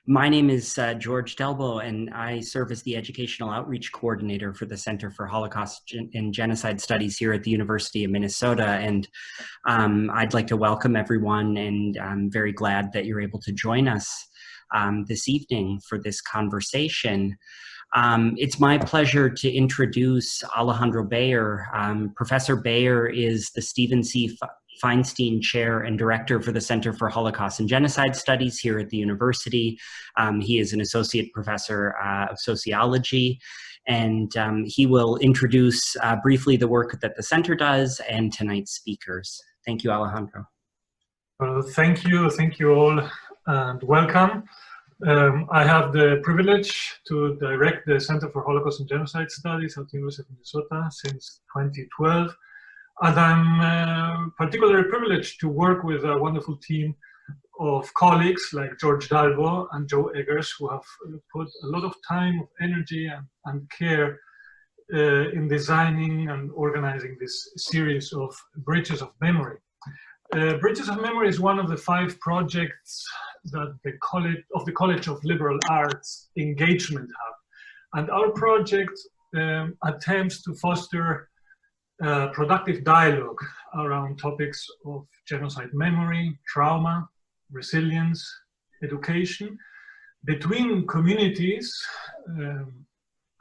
My name is George Dalbo, and I serve as the Educational Outreach Coordinator for the Center for Holocaust and Genocide Studies here at the University of Minnesota. And I'd like to welcome everyone, and I'm very glad that you're able to join us this evening for this conversation. It's my pleasure to introduce Alejandro Baer. Professor Baer is the Stephen C. Feinstein Chair and Director for the Center for Holocaust and Genocide Studies here at the university. He is an Associate Professor of Sociology, and he will introduce briefly the work that the center does and tonight's speakers. Thank you, Alejandro. Well, thank you all, and welcome. I have the privilege to direct the Center for Holocaust and Genocide Studies at the University of Minnesota since 2012. And I'm particularly privileged to work with a wonderful team of colleagues like George Dalbo and Joe Eggers, who have put a lot of time, energy, and care in designing and organizing this series of Bridges of Memory. Bridges of Memory is one of the 5 projects that the College of Liberal Arts Engagement Hub. And our project attempts to foster productive dialogue around topics of genocide memory, trauma, resilience, education, between communities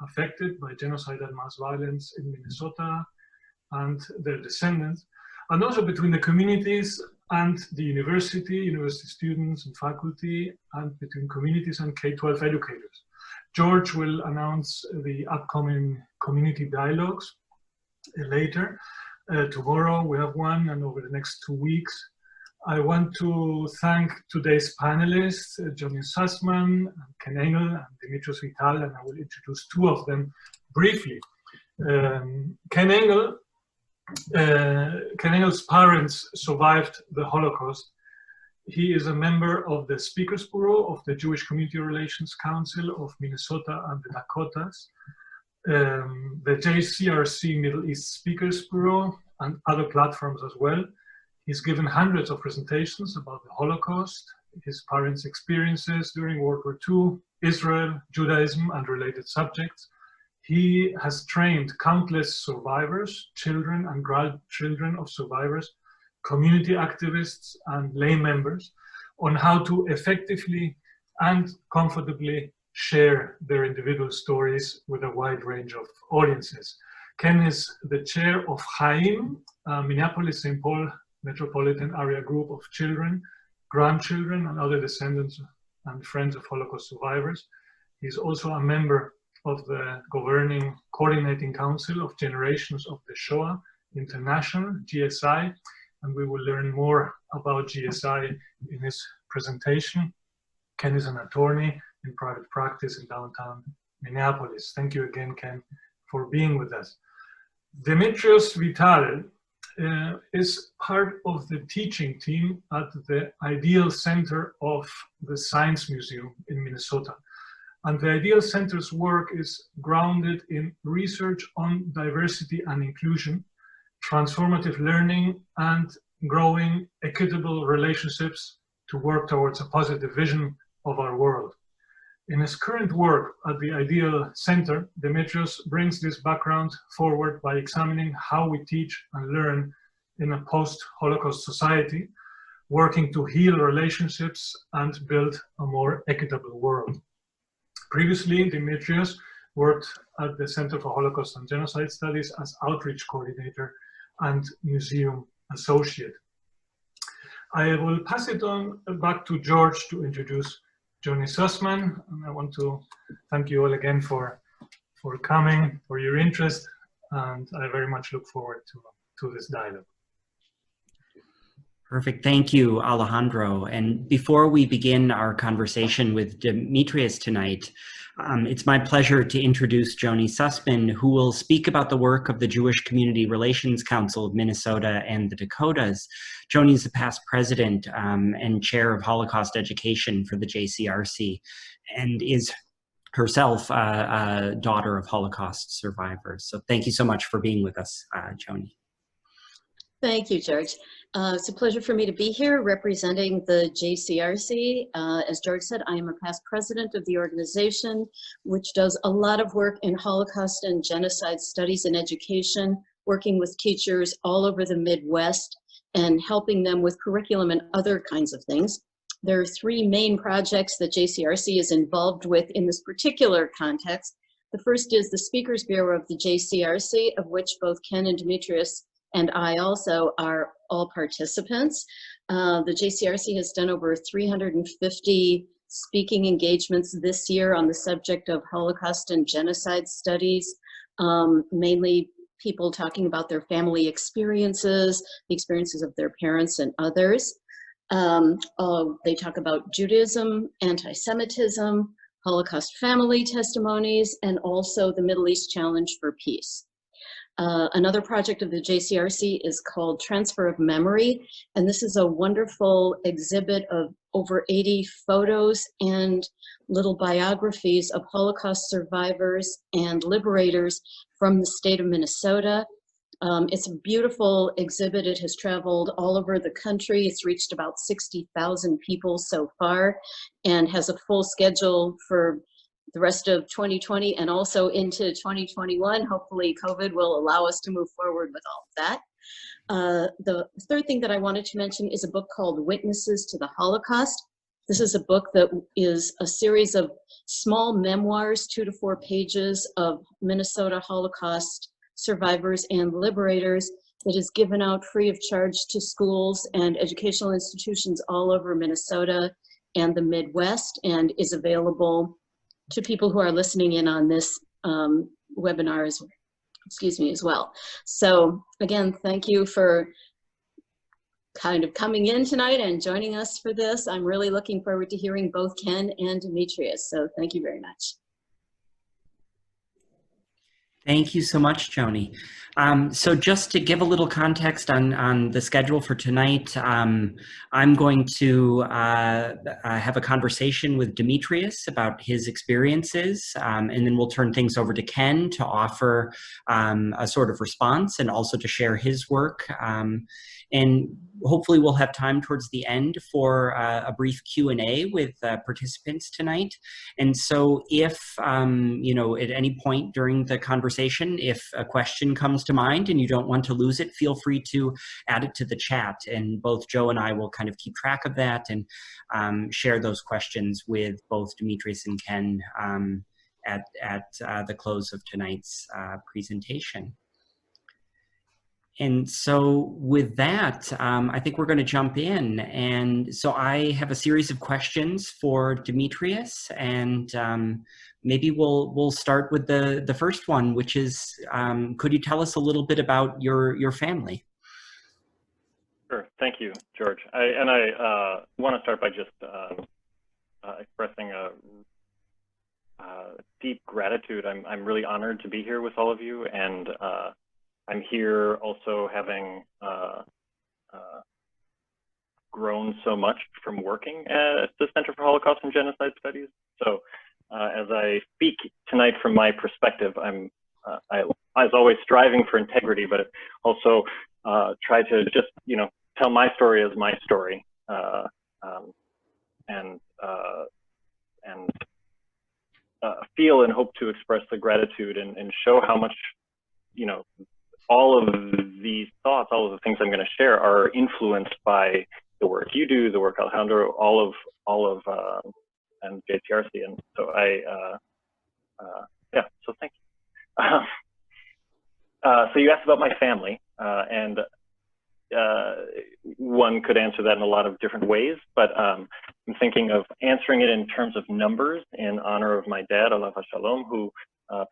affected by genocide and mass violence in Minnesota and their descendants, and also between the communities and the university students and faculty, and between communities and K-12 educators. George will announce the upcoming community dialogues later. Tomorrow we have one, and over the next 2 weeks. I want to thank today's panelists, Joni Sussman, Ken Engel, and Demetrios, and I will introduce 2 of them briefly. Ken Engel's parents survived the Holocaust. He is a member of the Speakers Bureau of the Jewish Community Relations Council of Minnesota and the Dakotas, the JCRC Middle East Speakers Bureau, and other platforms as well. He's given hundreds of presentations about the Holocaust, his parents' experiences during World War II, Israel, Judaism, and related subjects. He has trained countless survivors, children and grandchildren of survivors, community activists, and lay members on how to effectively and comfortably share their individual stories with a wide range of audiences. Ken is the chair of CHAIM, Minneapolis-St. Paul Metropolitan Area Group of children, grandchildren, and other descendants and friends of Holocaust survivors. He's also a member of the governing coordinating council of Generations of the Shoah International, GSI, and we will learn more about GSI in his presentation. Ken is an attorney in private practice in downtown Minneapolis. Thank you again, Ken, for being with us. Demetrios is part of the teaching team at the Ideal Center of the Science Museum in Minnesota. And the Ideal Center's work is grounded in research on diversity and inclusion, transformative learning, and growing equitable relationships to work towards a positive vision of our world. In his current work at the Ideal Center, Demetrios brings this background forward by examining how we teach and learn in a post-Holocaust society, working to heal relationships and build a more equitable world. Previously, Demetrios worked at the Center for Holocaust and Genocide Studies as Outreach Coordinator and Museum Associate. I will pass it on back to George to introduce Joni Sussman. And I want to thank you all again for coming, for your interest, and I very much look forward to this dialogue. Perfect. Thank you, Alejandro. And before we begin our conversation with Demetrios tonight, it's my pleasure to introduce Joni Sussman, who will speak about the work of the Jewish Community Relations Council of Minnesota and the Dakotas. Joni is a past president and chair of Holocaust education for the JCRC, and is herself a daughter of Holocaust survivors. So thank you so much for being with us, Joni. Thank you, George. It's a pleasure for me to be here representing the JCRC. As George said, I am a past president of the organization, which does a lot of work in Holocaust and Genocide Studies in education, working with teachers all over the Midwest and helping them with curriculum and other kinds of things. There are three main projects that JCRC is involved with in this particular context. The first is the Speakers Bureau of the JCRC, of which both Ken and Demetrios and I also are all participants. The JCRC has done over 350 speaking engagements this year on the subject of Holocaust and Genocide Studies, mainly people talking about their family experiences, the experiences of their parents and others. They talk about Judaism, anti-Semitism, Holocaust family testimonies, and also the Middle East Challenge for Peace. Another project of the JCRC is called Transfer of Memory, and this is a wonderful exhibit of over 80 photos and little biographies of Holocaust survivors and liberators from the state of Minnesota. It's a beautiful exhibit. It has traveled all over the country. It's reached about 60,000 people so far and has a full schedule for the rest of 2020 and also into 2021. Hopefully COVID will allow us to move forward with all of that. The third thing that I wanted to mention is a book called Witnesses to the Holocaust. This is a book that is a series of small memoirs, 2 to 4 pages of Minnesota Holocaust survivors and liberators that is given out free of charge to schools and educational institutions all over Minnesota and the Midwest, and is available to people who are listening in on this webinar as well. So again, thank you for kind of coming in tonight and joining us for this. I'm really looking forward to hearing both Ken and Demetrios, so thank you very much. Thank you so much, Joni. So just to give a little context on the schedule for tonight, I'm going to have a conversation with Demetrios about his experiences, and then we'll turn things over to Ken to offer a sort of response and also to share his work. And hopefully we'll have time towards the end for a brief Q&A with participants tonight. And so if, you know, at any point during the conversation, if a question comes to mind and you don't want to lose it, feel free to add it to the chat. And both Joe and I will kind of keep track of that and share those questions with both Demetrios and Ken at the close of tonight's presentation. And so with that, I think we're going to jump in. And so I have a series of questions for Demetrios, and maybe we'll start with the first one, which is, could you tell us a little bit about your family? Sure. Thank you, George. I want to start by just expressing a deep gratitude. I'm really honored to be here with all of you, and I'm here also having grown so much from working at the Center for Holocaust and Genocide Studies. So as I speak tonight from my perspective, I'm as always striving for integrity, but also try to just, you know, tell my story as my story, and feel and hope to express the gratitude and show how much, you know, all of these thoughts, all of the things I'm going to share are influenced by the work you do, the work Alejandro, all of and JCRC. And so yeah, so thank you. So you asked about my family, and one could answer that in a lot of different ways, but I'm thinking of answering it in terms of numbers in honor of my dad, Alav Shalom, who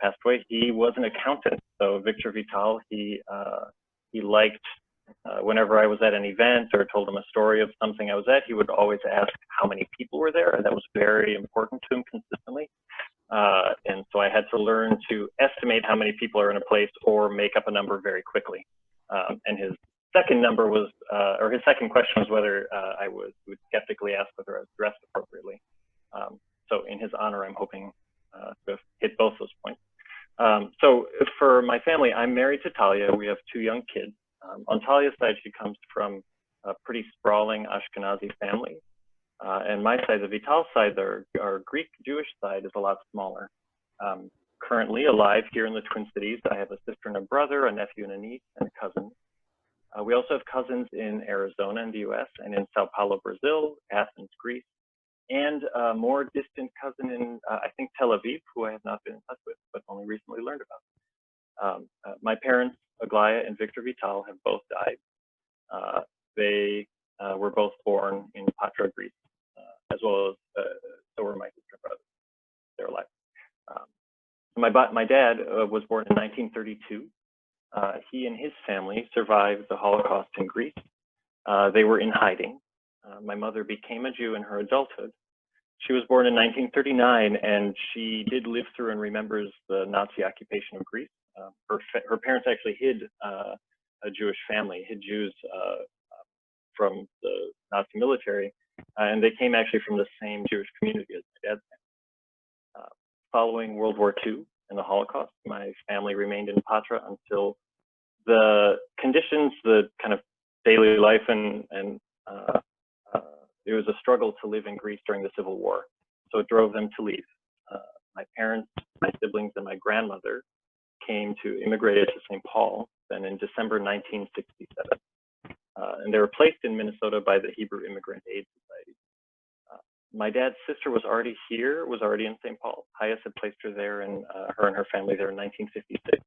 passed away. He was an accountant, so Victor Vital, he liked whenever I was at an event or told him a story of something I was at, he would always ask how many people were there, and that was very important to him consistently. And so I had to learn to estimate how many people are in a place or make up a number very quickly. And his second number was, or his second question was whether I would skeptically ask whether I was dressed appropriately. So in his honor, I'm hoping to hit both those points. So for my family, I'm married to Talia. We have 2 young kids. On Talia's side, she comes from a pretty sprawling Ashkenazi family. And my side, the Vital side, our Greek Jewish side, is a lot smaller. Currently alive here in the Twin Cities, I have a sister and a brother, a nephew and a niece, and cousins. We also have cousins in Arizona in the US, and in Sao Paulo, Brazil, Athens, Greece, and a more distant cousin in, I think, Tel Aviv, who I have not been in touch with, but only recently learned about. My parents, Aglaya and Victor Vital, have both died. They were both born in Patra, Greece, as well as, so were my sister and brother. They're alive. My dad was born in 1932. He and his family survived the Holocaust in Greece. They were in hiding. My mother became a Jew in her adulthood. She was born in 1939, and she did live through and remembers the Nazi occupation of Greece. Her parents actually hid a Jewish family, hid Jews from the Nazi military, and they came actually from the same Jewish community as my dad's family. Following World War II and the Holocaust, my family remained in Patra until the conditions, the kind of daily life, and it was a struggle to live in Greece during the Civil War. So it drove them to leave. My parents, my siblings, and my grandmother immigrated to St. Paul then in December 1967. And they were placed in Minnesota by the Hebrew Immigrant Aid Society. My dad's sister was already here, was already in St. Paul. Hayes had placed her there, and her and her family there in 1956.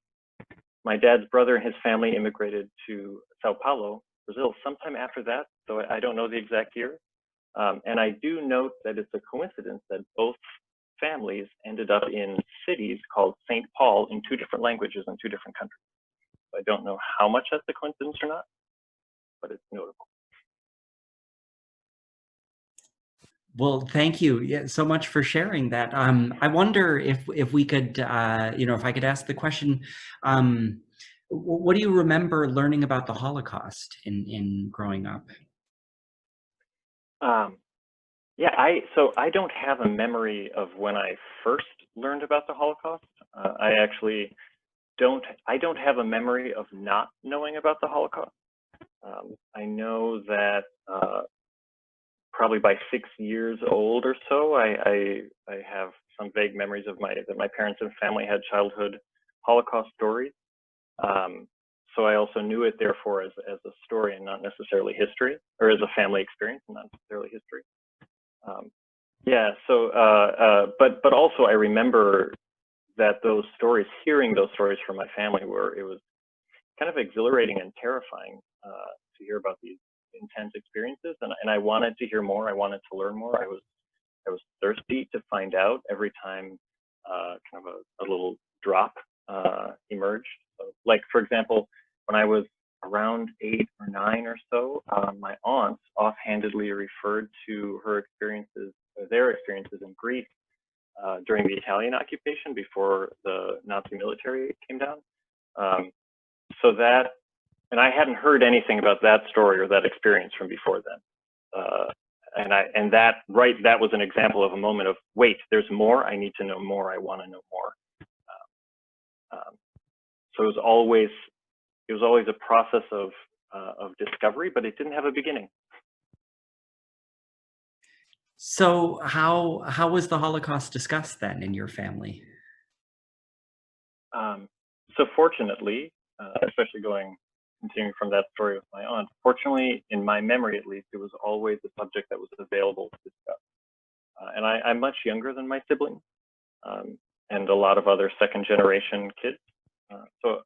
My dad's brother and his family immigrated to Sao Paulo, Brazil, sometime after that, so I don't know the exact year. And I do note that it's a coincidence that both families ended up in cities called St. Paul in 2 different languages in 2 different countries. So I don't know how much that's a coincidence or not, but it's notable. Well, thank you so much for sharing that. I wonder if we could, if I could ask the question, what do you remember learning about the Holocaust in growing up? So I don't have a memory of when I first learned about the Holocaust. I actually don't have a memory of not knowing about the Holocaust. I know that probably by 6 years old or so, I have some vague memories of that my parents and family had childhood Holocaust stories. So I also knew it, therefore, as a story and not necessarily history, or as a family experience and not necessarily history. But also I remember that those stories, hearing those stories from my family, it was kind of exhilarating and terrifying to hear about these intense experiences, and I wanted to hear more. I wanted to learn more. I was thirsty to find out every time kind of a little drop emerged. So, like, for example, when I was around 8 or 9 or so, my aunt offhandedly referred to their experiences in Greece during the Italian occupation before the Nazi military came down. And I hadn't heard anything about that story or that experience from before then. That was an example of a moment of, wait, there's more. I need to know more. I want to know more. So it was always a process of discovery, but it didn't have a beginning. So how was the Holocaust discussed then in your family? So fortunately, especially continuing from that story with my aunt, fortunately, in my memory at least, it was always a subject that was available to discuss. And I'm much younger than my siblings and a lot of other second-generation kids. So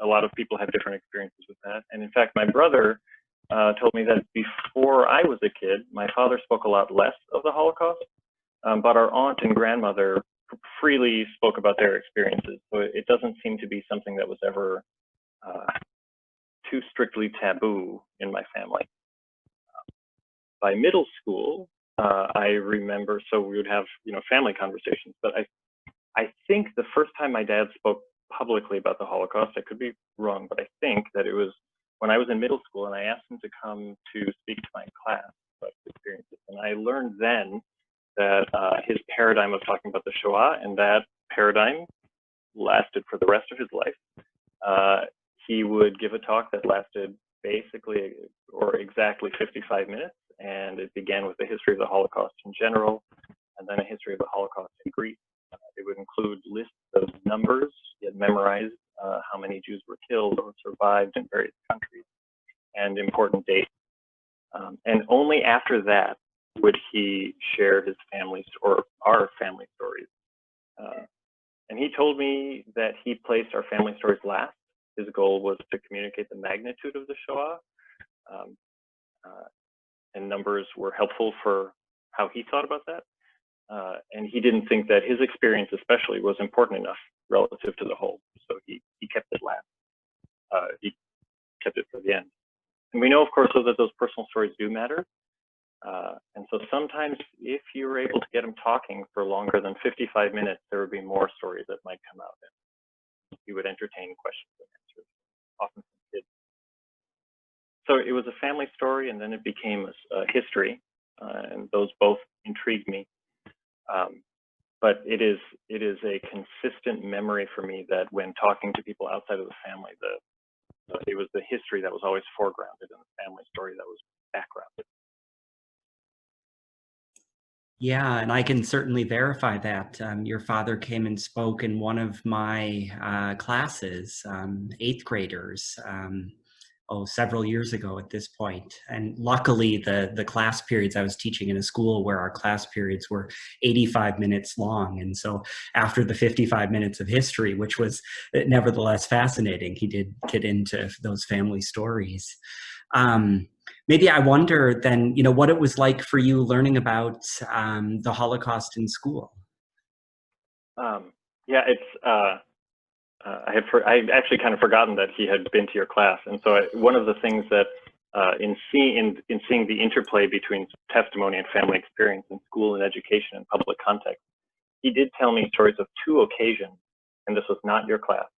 a lot of people have different experiences with that. And in fact, my brother told me that before I was a kid, my father spoke a lot less of the Holocaust, but our aunt and grandmother freely spoke about their experiences. So it doesn't seem to be something that was ever too strictly taboo in my family. By middle school, I remember, so we would have, family conversations, but I think the first time my dad spoke publicly about the Holocaust, I could be wrong, but I think that it was when I was in middle school and I asked him to come to speak to my class about his experiences. And I learned then that his paradigm of talking about the Shoah, and that paradigm lasted for the rest of his life. He would give a talk that lasted basically, for exactly 55 minutes, and it began with the history of the Holocaust in general, and then a history of the Holocaust in Greece. It would include lists of numbers. He had memorized how many Jews were killed or survived in various countries, and important dates. And only after that would he share his family's or our family stories. And he told me that he placed our family stories last. His goal was to communicate the magnitude of the Shoah, and numbers were helpful for how he thought about that. And he didn't think that his experience especially was important enough relative to the whole. So he kept it last. He kept it for the end. And we know, of course, though, that those personal stories do matter. And so sometimes if you were able to get him talking for longer than 55 minutes, there would be more stories that might come out. And he would entertain questions and answers, often from kids. So it was a family story, and then it became a history, and those both intrigued me. But it is a consistent memory for me that when talking to people outside of the family, it was the history that was always foregrounded and the family story that was backgrounded. Yeah, and I can certainly verify that. Your father came and spoke in one of my classes, 8th graders, several years ago at this point. And luckily, the class periods, I was teaching in a school where our class periods were 85 minutes long. And so after the 55 minutes of history, which was nevertheless fascinating, he did get into those family stories. Maybe I wonder then, what it was like for you learning about the Holocaust in school. Yeah, it's. I actually kind of forgotten that he had been to your class, and so one of the things that in seeing the interplay between testimony and family experience in school and education and public context, he did tell me stories of 2 occasions, and this was not your class,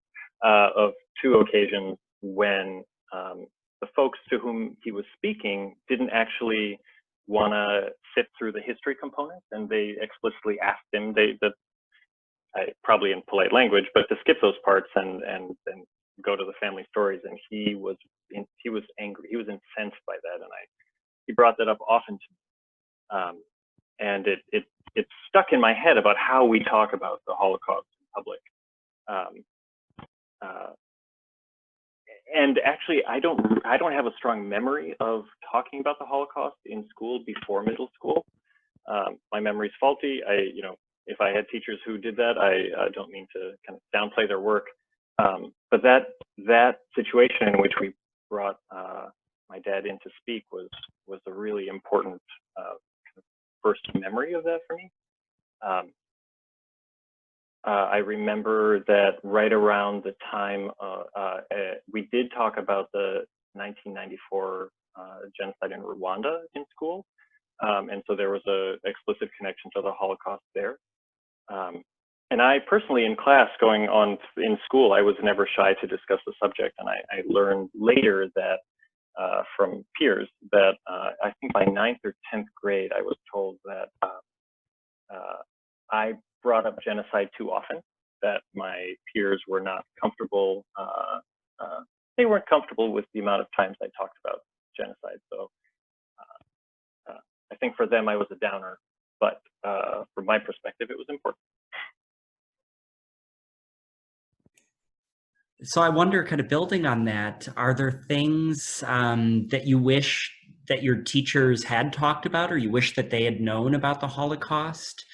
of 2 occasions when the folks to whom he was speaking didn't actually want to sit through the history components, and they explicitly asked him, probably in polite language, but to skip those parts and go to the family stories. And he was angry. He was incensed by that, and he brought that up often to me. And it stuck in my head about how we talk about the Holocaust in public. And actually, I don't have a strong memory of talking about the Holocaust in school before middle school. My memory's faulty. If I had teachers who did that, I don't mean to kind of downplay their work. But that situation in which we brought my dad in to speak was a really important first memory of that for me. I remember that right around the time we did talk about the 1994 genocide in Rwanda in school. And so there was an explicit connection to the Holocaust there. And I personally, in class going on in school, I was never shy to discuss the subject. And I learned later that from peers that I think by 9th or 10th grade, I was told that I brought up genocide too often, that my peers were not comfortable. They weren't comfortable with the amount of times I talked about genocide. So I think for them, I was a downer, but from my perspective, it was important. So I wonder, kind of building on that, are there things that you wish that your teachers had talked about, or you wish that they had known about the Holocaust?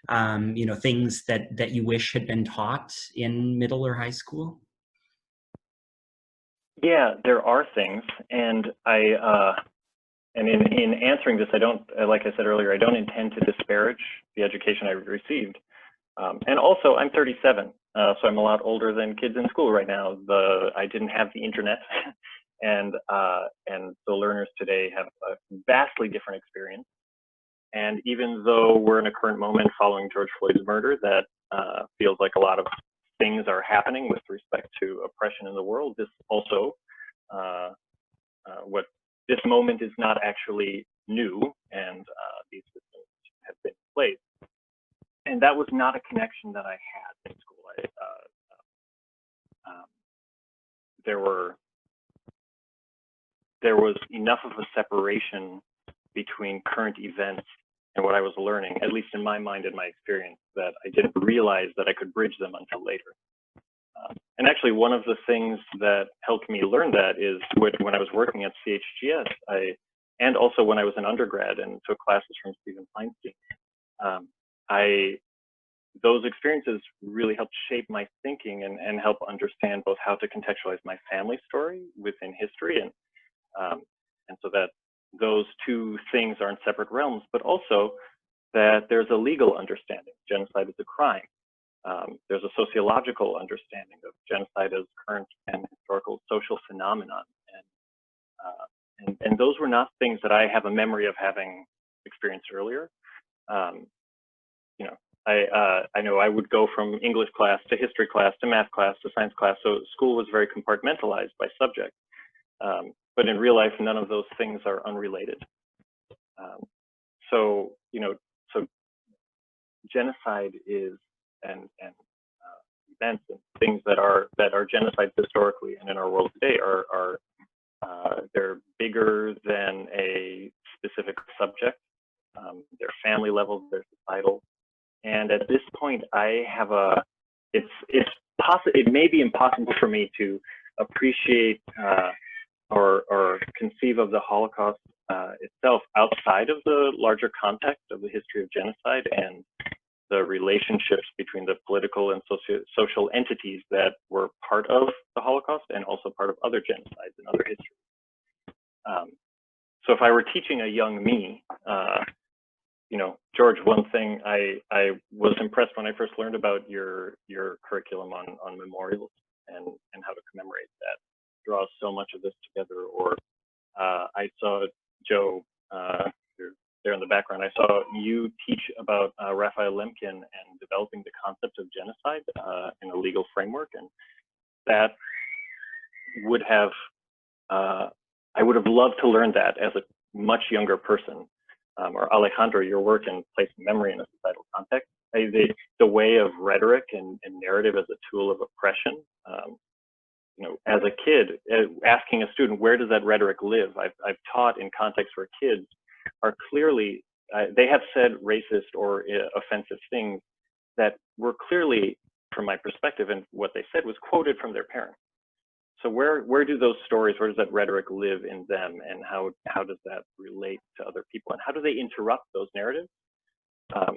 Things that you wish had been taught in middle or high school? Yeah, there are things, and and in answering this, I don't, like I said earlier, I don't intend to disparage the education I received. And also, I'm 37, so I'm a lot older than kids in school right now. I didn't have the internet, and the learners today have a vastly different experience. And even though we're in a current moment following George Floyd's murder that feels like a lot of things are happening with respect to oppression in the world, this also, this moment is not actually new, and these systems have been in place. And that was not a connection that I had in school. There were there was enough of a separation between current events and what I was learning, at least in my mind and my experience, that I didn't realize that I could bridge them until later. And actually, one of the things that helped me learn that is when I was working at CHGS, and also when I was an undergrad and took classes from Stephen Feinstein, those experiences really helped shape my thinking and help understand both how to contextualize my family story within history, and so that those two things are in separate realms, but also that there's a legal understanding. Genocide is a crime. There's a sociological understanding of genocide as current and historical social phenomenon, and those were not things that I have a memory of having experienced earlier. You know, I know I would go from English class to history class to math class to science class, so school was very compartmentalized by subject. But in real life, none of those things are unrelated. So, you know, so genocide is, and events and things that are genocides historically and in our world today are they're bigger than a specific subject. They're family level, they're societal. And at this point, I have it may be impossible for me to appreciate or conceive of the Holocaust itself outside of the larger context of the history of genocide and the relationships between the political and social entities that were part of the Holocaust and also part of other genocides and other histories. So if I were teaching a young me, you know, George, one thing I was impressed when I first learned about your curriculum on memorials and how to commemorate that. Draws so much of this together. Or I saw Joe, you're there in the background, I saw you teach about Raphael Lemkin and developing the concept of genocide in a legal framework, and that would have, I would have loved to learn that as a much younger person. Or Alejandro, your work in placing memory in a societal context, the way of rhetoric and narrative as a tool of oppression. You know, as a kid, asking a student, where does that rhetoric live? I've taught in contexts where kids are clearly, they have said racist or offensive things that were clearly, from my perspective, and what they said was quoted from their parents. So where do those stories, where does that rhetoric live in them, and how does that relate to other people, and how do they interrupt those narratives? I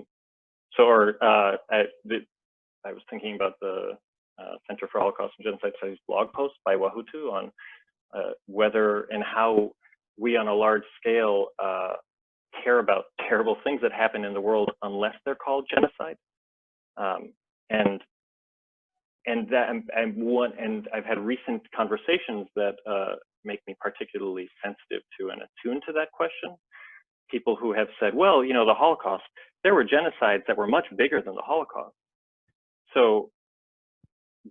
was thinking about the Center for Holocaust and Genocide Studies blog post by Wahutu on whether and how we on a large scale care about terrible things that happen in the world unless they're called genocide. And I've had recent conversations that make me particularly sensitive to and attuned to that question. People who have said, well, you know, the Holocaust, there were genocides that were much bigger than the Holocaust. So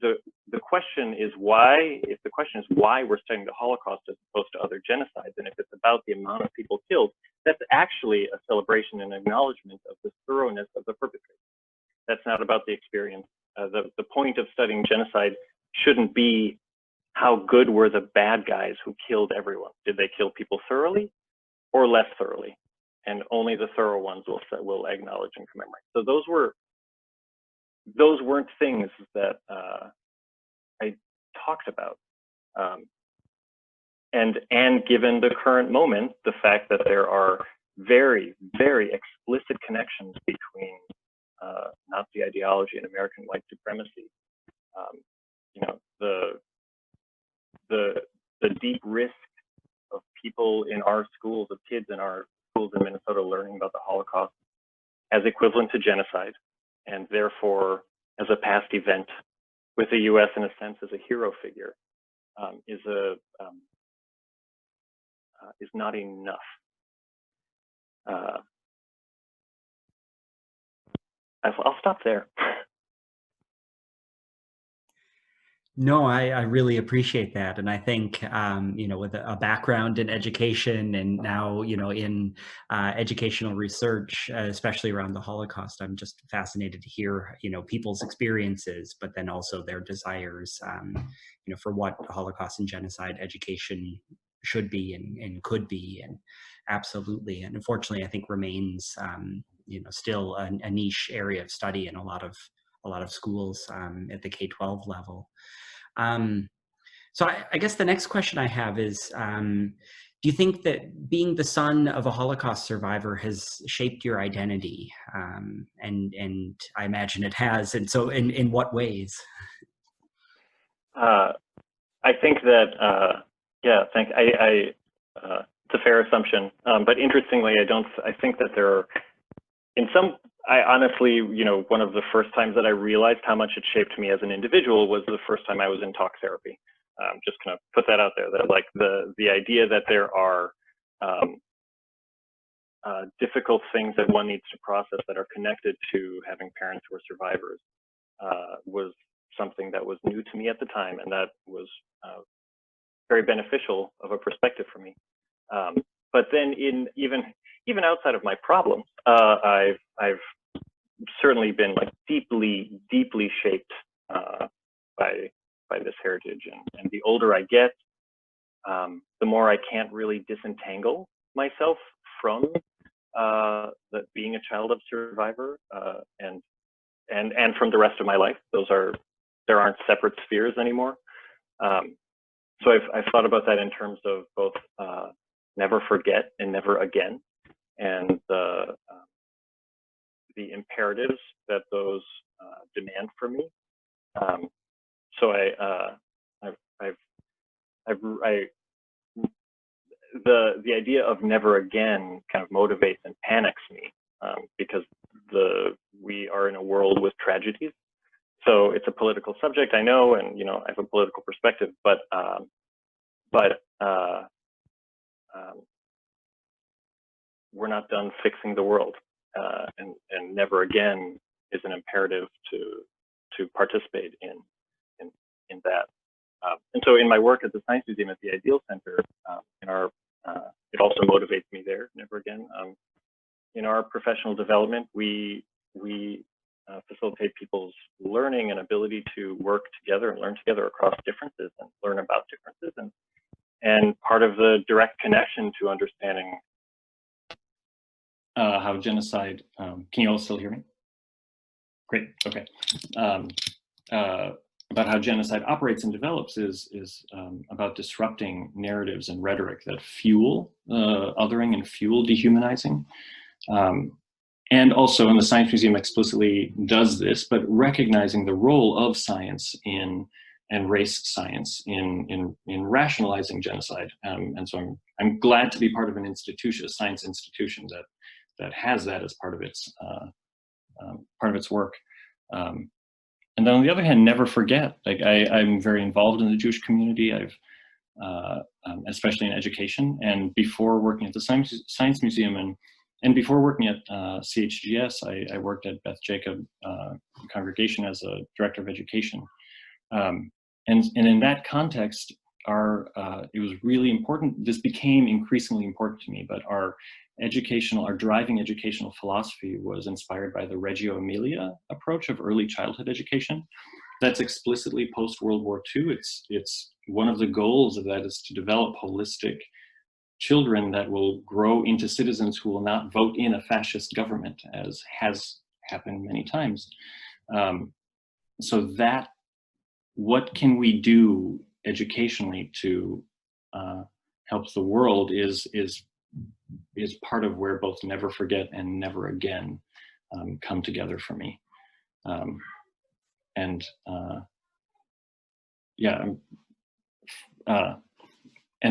the question is why, if the question is why we're studying the Holocaust as opposed to other genocides, and if it's about the amount of people killed, that's actually a celebration and acknowledgement of the thoroughness of the perpetrator. That's not about the experience. The point of studying genocide shouldn't be how good were the bad guys who killed everyone. Did they kill people thoroughly or less thoroughly? And only the thorough ones will acknowledge and commemorate. So those weren't things that I talked about. And given the current moment, the fact that there are very, very explicit connections between Nazi ideology and American white supremacy, you know, the deep risk of people in our schools, of kids in our schools in Minnesota learning about the Holocaust as equivalent to genocide, and therefore as a past event with the U.S. in a sense as a hero figure, is not enough. I'll stop there. No, I really appreciate that. And I think, you know, with a background in education and now, you know, in educational research, especially around the Holocaust, I'm just fascinated to hear, you know, people's experiences, but then also their desires, you know, for what Holocaust and genocide education should be and could be, and absolutely, and unfortunately, I think remains still a niche area of study in a lot of schools at the K-12 level. So I guess the next question I have is, do you think that being the son of a Holocaust survivor has shaped your identity? And I imagine it has. And so in what ways? I think that, it's a fair assumption. But interestingly, I think that there are, I honestly, one of the first times that I realized how much it shaped me as an individual was the first time I was in talk therapy. Just kind of put that out there, that like the idea that there are difficult things that one needs to process that are connected to having parents who are survivors was something that was new to me at the time, and that was very beneficial of a perspective for me. But then even outside of my problems, I've certainly been like deeply shaped by this heritage, and the older I get, the more I can't really disentangle myself from that being a child of survivor, and from the rest of my life. There aren't separate spheres anymore. So I've thought about that in terms of both never forget and never again, and the imperatives that those demand for me. So the idea of never again kind of motivates and panics me, because we are in a world with tragedies. So it's a political subject, I know, and I have a political perspective, but we're not done fixing the world, and never again is an imperative to participate in that. And so in my work at the Science Museum at the Ideal Center, it also motivates me there, never again. In our professional development, we facilitate people's learning and ability to work together and learn together across differences and learn about differences. And part of the direct connection to understanding how genocide, can you all still hear me? Great, okay. About how genocide operates and develops is about disrupting narratives and rhetoric that fuel othering and fuel dehumanizing. And also, in the Science Museum explicitly does this, but recognizing the role of science and race science in rationalizing genocide. And so I'm glad to be part of an institution, a science institution that has that as part of its work. And then on the other hand, never forget. Like I'm very involved in the Jewish community. I've especially in education, and before working at the Science Museum and before working at CHGS, I worked at Beth Jacob congregation as a director of education. And in that context, it was really important. This became increasingly important to me, but our driving educational philosophy was inspired by the Reggio Emilia approach of early childhood education. That's explicitly post-World War II. It's one of the goals of that is to develop holistic children that will grow into citizens who will not vote in a fascist government, as has happened many times. So that, what can we do educationally to help the world is part of where both never forget and never again come together for me. And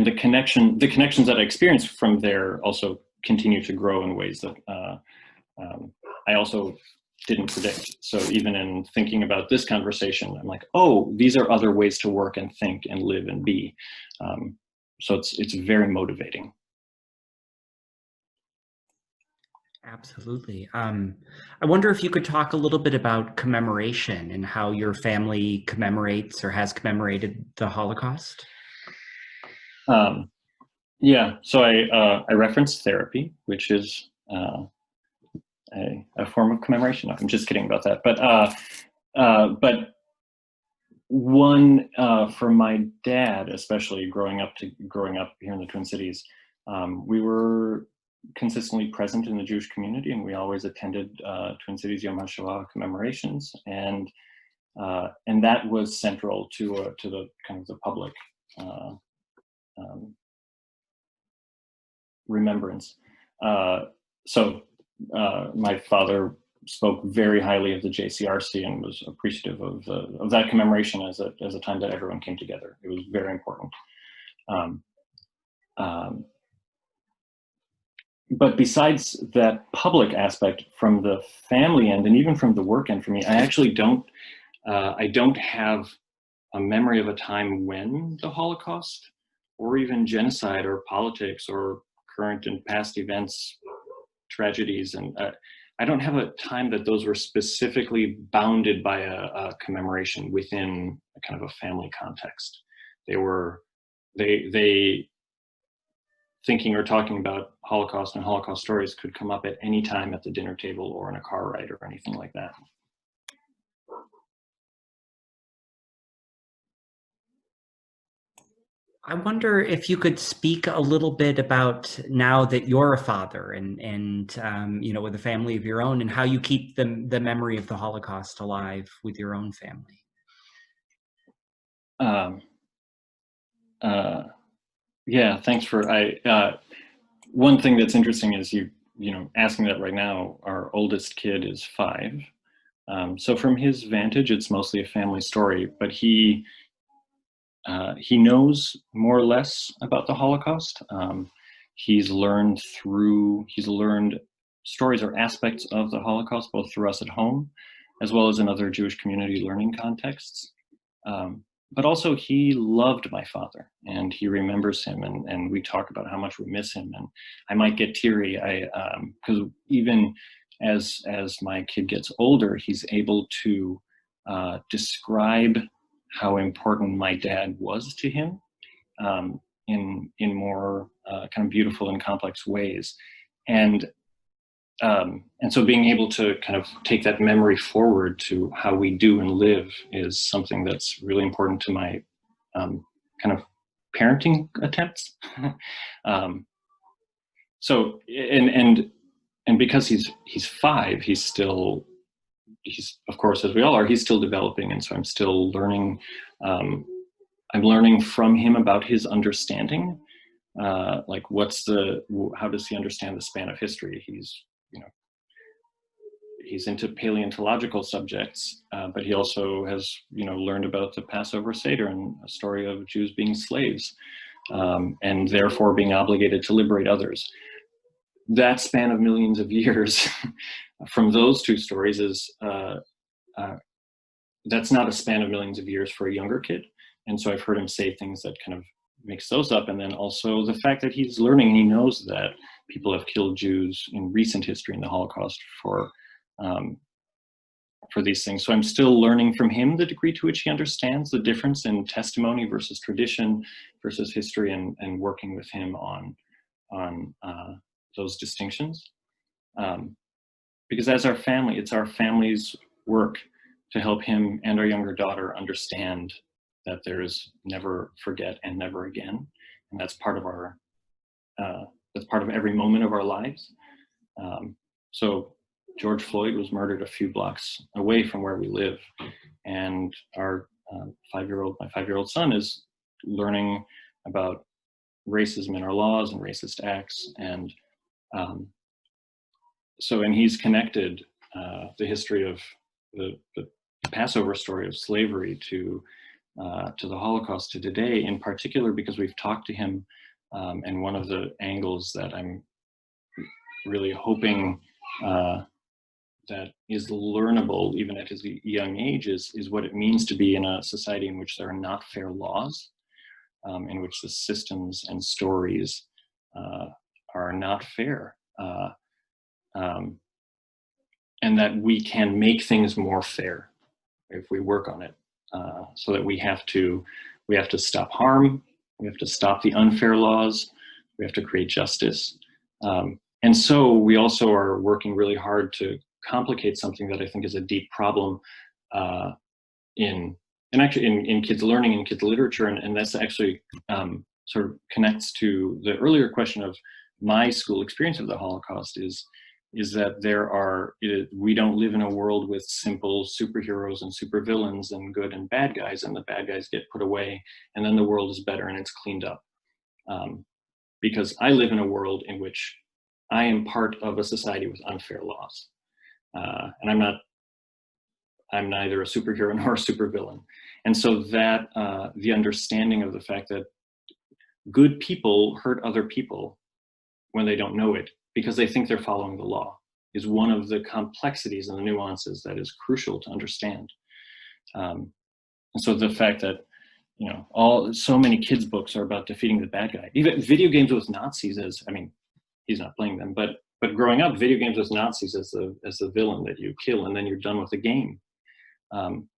the connections that I experienced from there also continue to grow in ways that I also didn't predict. So even in thinking about this conversation, I'm like, oh, these are other ways to work and think and live and be. So it's very motivating. Absolutely. I wonder if you could talk a little bit about commemoration and how your family commemorates or has commemorated the Holocaust. Yeah, so I referenced therapy, which is a form of commemoration. No, I'm just kidding about that. But One, for my dad, especially growing up here in the Twin Cities, we were consistently present in the Jewish community, and we always attended Twin Cities Yom HaShoah commemorations, and that was central to the kind of the public remembrance. So my father spoke very highly of the JCRC and was appreciative of that commemoration as a time that everyone came together. It was very important. But besides that public aspect, from the family end and even from the work end for me, I actually don't have a memory of a time when the Holocaust or even genocide or politics or current and past events, tragedies, and I don't have a time that those were specifically bounded by a commemoration within a kind of a family context. They thinking or talking about Holocaust and Holocaust stories could come up at any time at the dinner table or in a car ride or anything like that. I wonder if you could speak a little bit about, now that you're a father and you know, with a family of your own, and how you keep the memory of the Holocaust alive with your own family. Yeah, thanks for one thing that's interesting is you know, asking that right now. Our oldest kid is 5, so from his vantage, it's mostly a family story, but he knows more or less about the Holocaust. He's learned stories or aspects of the Holocaust, both through us at home, as well as in other Jewish community learning contexts. But also he loved my father, and he remembers him, and we talk about how much we miss him. And I might get teary, because even as my kid gets older, he's able to describe how important my dad was to him in more kind of beautiful and complex ways. And so being able to kind of take that memory forward to how we do and live is something that's really important to my kind of parenting attempts. So and because he's 5, he's of course, as we all are, he's still developing, and so I'm still learning. I'm learning from him about his understanding, like how does he understand the span of history? He's into paleontological subjects, but he also has learned about the Passover Seder and a story of Jews being slaves, and therefore being obligated to liberate others. That span of millions of years from those two stories is that's not a span of millions of years for a younger kid. And so I've heard him say things that kind of mix those up. And then also the fact that he's learning, he knows that people have killed Jews in recent history in the Holocaust for these things. So I'm still learning from him the degree to which he understands the difference in testimony versus tradition versus history, and working with him on those distinctions. Because as our family, it's our family's work to help him and our younger daughter understand that there is never forget and never again. And that's part of every moment of our lives. So George Floyd was murdered a few blocks away from where we live. And our my 5-year-old son is learning about racism in our laws and racist acts. And and he's connected the history of the Passover story of slavery to the Holocaust to today, in particular because we've talked to him, and one of the angles that I'm really hoping that is learnable even at his young age is what it means to be in a society in which there are not fair laws, in which the systems and stories are not fair. And that we can make things more fair if we work on it, so that we have to stop harm, we have to stop the unfair laws, we have to create justice. And so we also are working really hard to complicate something that I think is a deep problem in and actually in kids learning and kids literature, and that's actually sort of connects to the earlier question of my school experience of the Holocaust is that we don't live in a world with simple superheroes and supervillains and good and bad guys, and the bad guys get put away, and then the world is better and it's cleaned up. Because I live in a world in which I am part of a society with unfair laws. And I'm neither a superhero nor a supervillain. And so that the understanding of the fact that good people hurt other people when they don't know it because they think they're following the law is one of the complexities and the nuances that is crucial to understand. And so the fact that, you know, so many kids' books are about defeating the bad guy. Even video games with Nazis he's not playing them, but growing up, video games with Nazis as the villain that you kill and then you're done with the game.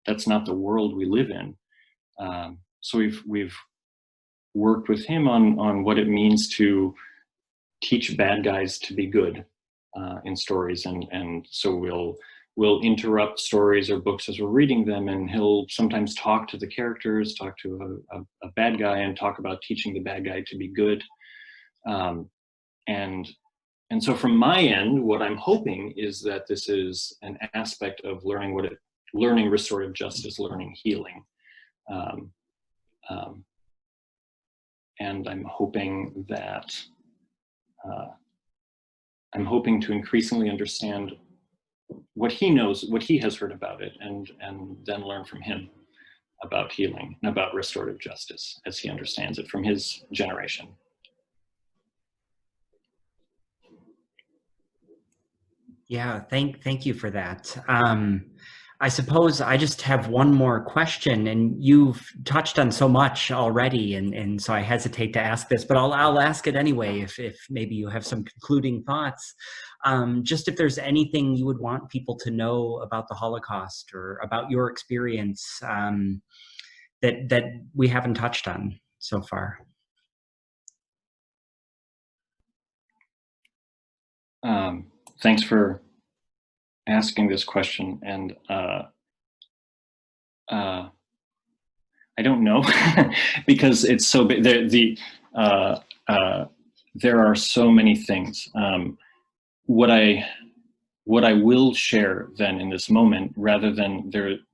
That's not the world we live in. So we've worked with him on what it means to teach bad guys to be good in stories, and so we'll interrupt stories or books as we're reading them, and he'll sometimes talk to the characters, talk to a bad guy, and talk about teaching the bad guy to be good. And so from my end, what I'm hoping is that this is an aspect of learning restorative justice, learning healing. And I'm hoping that I'm hoping to increasingly understand what he knows, what he has heard about it, and then learn from him about healing and about restorative justice as he understands it from his generation. Yeah, thank you for that. I suppose I just have one more question, and you've touched on so much already, and so I hesitate to ask this, but I'll ask it anyway if maybe you have some concluding thoughts. Just if there's anything you would want people to know about the Holocaust or about your experience that we haven't touched on so far. Thanks for asking this question, and I don't know because it's so big. There are so many things. What I will share then in this moment, rather than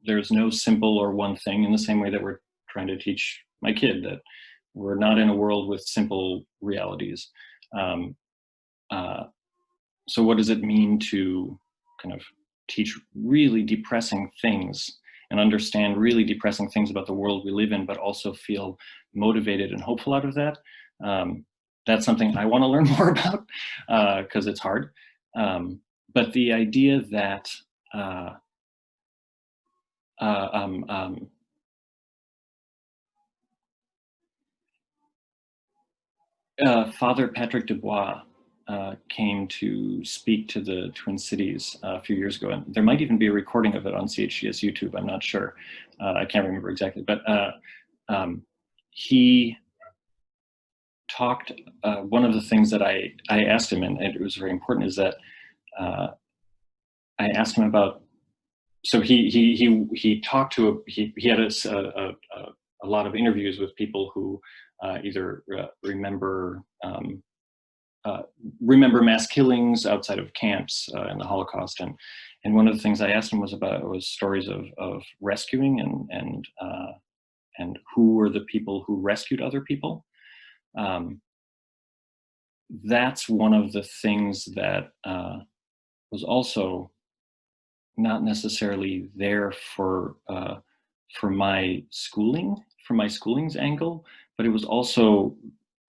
there's no simple or one thing, in the same way that we're trying to teach my kid that we're not in a world with simple realities. So what does it mean to kind of teach really depressing things and understand really depressing things about the world we live in, but also feel motivated and hopeful out of that? That's something I want to learn more about because it's hard. But the idea that Father Patrick Dubois came to speak to the Twin Cities a few years ago, and there might even be a recording of it on CHGS YouTube, I'm not sure. I can't remember exactly, but he talked, one of the things that I asked him, and it was very important, is that I asked him about, so he talked to, he had a lot of interviews with people who either remember mass killings outside of camps in the Holocaust, and one of the things I asked him was stories of rescuing and who were the people who rescued other people. That's one of the things that was also not necessarily there for my schooling's angle, but it was also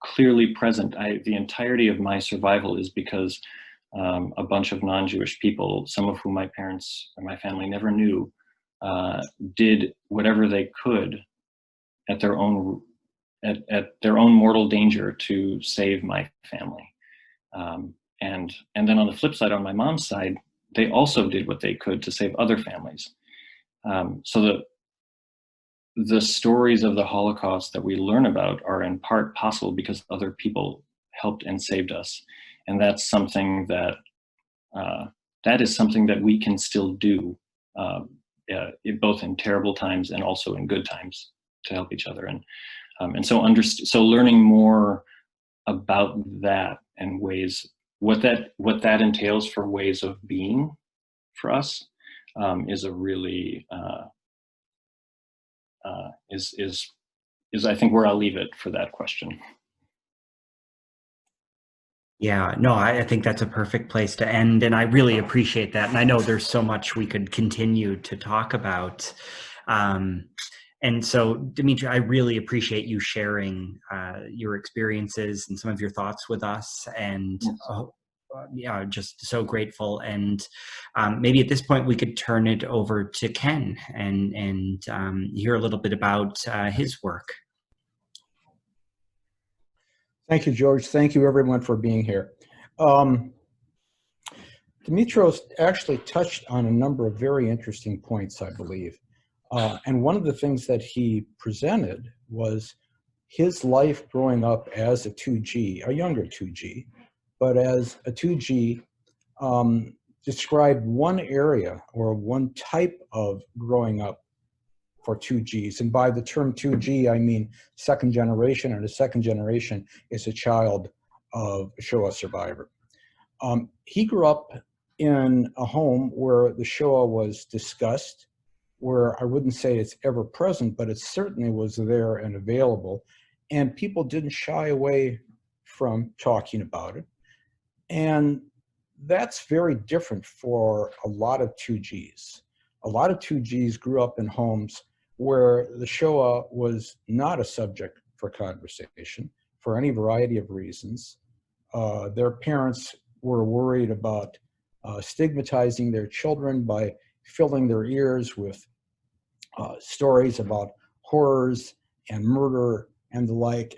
clearly present. The entirety of my survival is because a bunch of non-Jewish people, some of whom my parents or my family never knew, did whatever they could at their own mortal danger to save my family. And then on the flip side, on my mom's side, they also did what they could to save other families. So the stories of the Holocaust that we learn about are in part possible because other people helped and saved us. And that's something that is something that we can still do both in terrible times and also in good times to help each other. And so learning more about that and ways, what that entails for ways of being for us, is a really, is I think where I'll leave it for that question. Yeah, no, I think that's a perfect place to end, and I really appreciate that. And I know there's so much we could continue to talk about. And so, Demetrios, I really appreciate you sharing your experiences and some of your thoughts with us. And yeah, just so grateful. And maybe at this point we could turn it over to Ken and hear a little bit about his work. Thank you, George. Thank you, everyone, for being here. Demetrios actually touched on a number of very interesting points, I believe. And one of the things that he presented was his life growing up as a 2G, a younger 2G, but as a 2G, described one area or one type of growing up for 2Gs. And by the term 2G, I mean second generation, and a second generation is a child of a Shoah survivor. He grew up in a home where the Shoah was discussed, where I wouldn't say it's ever present, but it certainly was there and available. And people didn't shy away from talking about it. And that's very different for a lot of 2Gs. A lot of 2Gs grew up in homes where the Shoah was not a subject for conversation for any variety of reasons. Their parents were worried about stigmatizing their children by filling their ears with stories about horrors and murder and the like,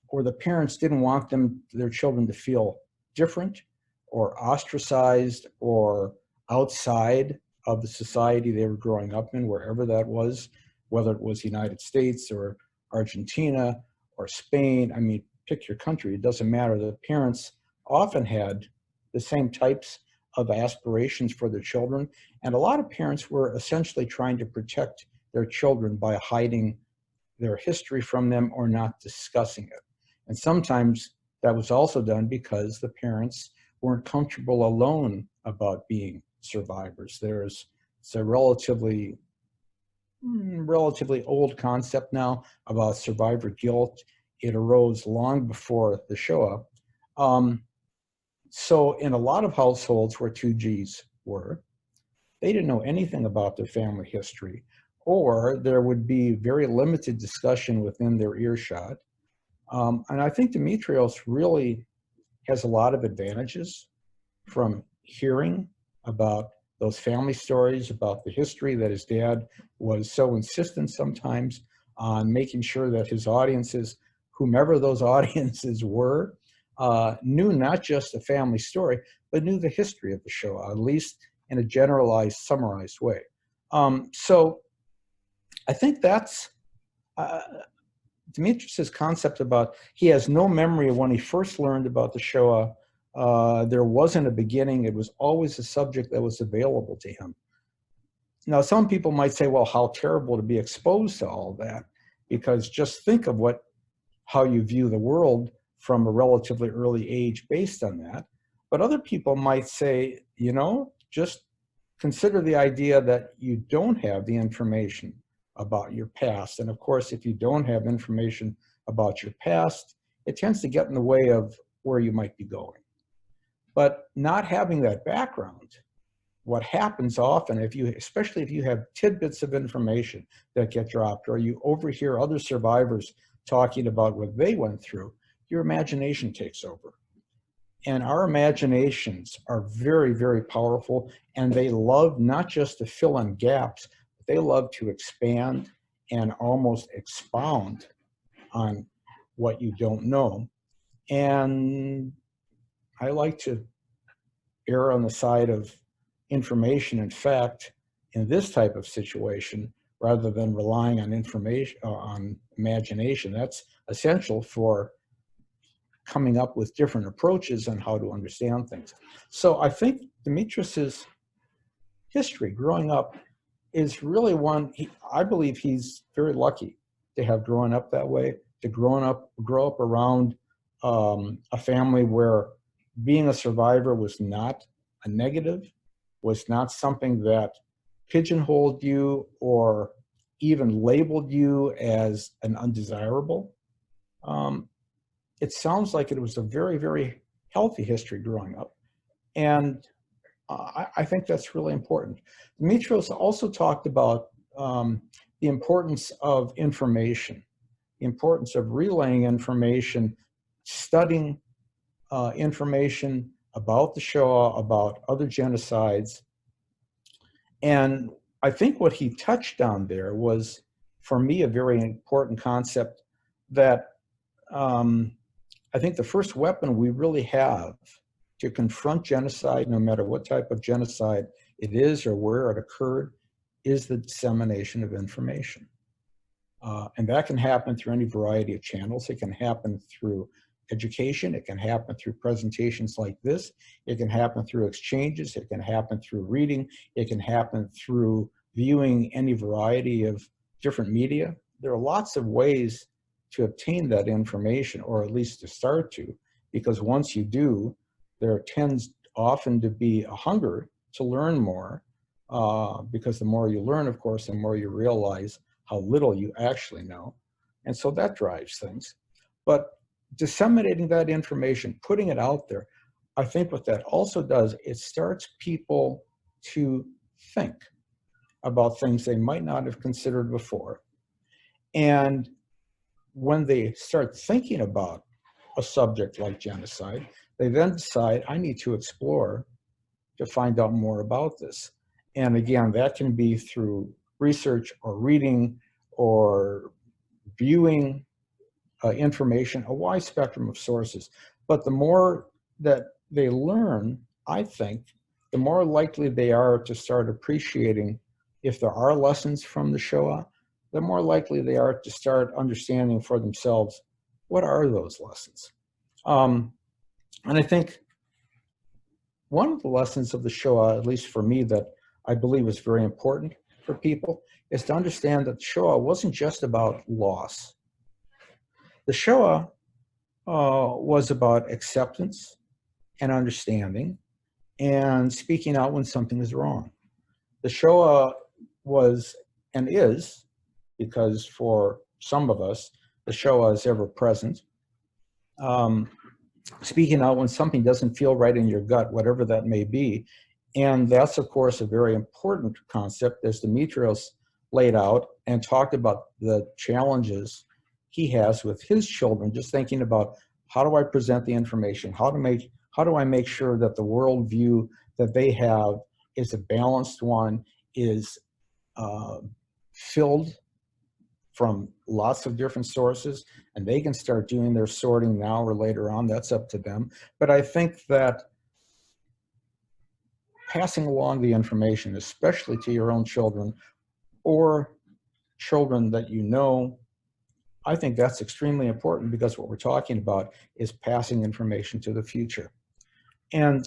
or the parents didn't want their children to feel different or ostracized or outside of the society they were growing up in, wherever that was, whether it was the United States or Argentina or Spain. I mean, pick your country, it doesn't matter. The parents often had the same types of aspirations for their children. And a lot of parents were essentially trying to protect their children by hiding their history from them or not discussing it. And sometimes that was also done because the parents weren't comfortable alone about being survivors. It's a relatively old concept now about survivor guilt. It arose long before the Shoah. So in a lot of households where 2Gs were, they didn't know anything about their family history, or there would be very limited discussion within their earshot. And I think Demetrios really has a lot of advantages from hearing about those family stories, about the history that his dad was so insistent sometimes on making sure that his audiences, whomever those audiences were, knew not just a family story, but knew the history of the Shoah, at least in a generalized, summarized way. So I think that's Demetrios' concept about he has no memory of when he first learned about the Shoah. There wasn't a beginning. It was always a subject that was available to him. Now, some people might say, well, how terrible to be exposed to all that, because just think of how you view the world from a relatively early age based on that. But other people might say, just consider the idea that you don't have the information about your past. And of course, if you don't have information about your past, it tends to get in the way of where you might be going. But not having that background, what happens often, especially if you have tidbits of information that get dropped, or you overhear other survivors talking about what they went through, your imagination takes over. And our imaginations are very, very powerful, and they love not just to fill in gaps, but they love to expand and almost expound on what you don't know. And I like to err on the side of information and fact in this type of situation, rather than relying on information, on imagination. That's essential for coming up with different approaches on how to understand things. So I think Demetrios' history growing up is really one, I believe he's very lucky to have grown up that way, to grow up around a family where being a survivor was not a negative, was not something that pigeonholed you or even labeled you as an undesirable. It sounds like it was a very, very healthy history growing up. And I think that's really important. Demetrios also talked about the importance of information, the importance of relaying information, studying information about the Shoah, about other genocides. And I think what he touched on there was, for me, a very important concept that I think the first weapon we really have to confront genocide, no matter what type of genocide it is or where it occurred, is the dissemination of information. And that can happen through any variety of channels. It can happen through education. It can happen through presentations like this. It can happen through exchanges. It can happen through reading. It can happen through viewing any variety of different media. There are lots of ways to obtain that information, or at least to start to, because once you do, there tends often to be a hunger to learn more, because the more you learn, of course, the more you realize how little you actually know. And so that drives things. But disseminating that information, putting it out there, I think what that also does, it starts people to think about things they might not have considered before. And when they start thinking about a subject like genocide, they then decide, I need to explore to find out more about this. And again, that can be through research or reading or viewing information, a wide spectrum of sources. But the more that they learn, I think, the more likely they are to start appreciating if there are lessons from the Shoah, the more likely they are to start understanding for themselves, what are those lessons? And I think one of the lessons of the Shoah, at least for me, that I believe is very important for people, is to understand that Shoah wasn't just about loss. The Shoah was about acceptance and understanding and speaking out when something is wrong. The Shoah was and is, because for some of us, the Shoah is ever present, speaking out when something doesn't feel right in your gut, whatever that may be. And that's, of course, a very important concept, as Demetrios laid out and talked about the challenges he has with his children, just thinking about, how do I present the information? How do I make sure that the worldview that they have is a balanced one, is filled from lots of different sources, and they can start doing their sorting now or later on. That's up to them. But I think that passing along the information, especially to your own children or children that you know, I think that's extremely important, because what we're talking about is passing information to the future. And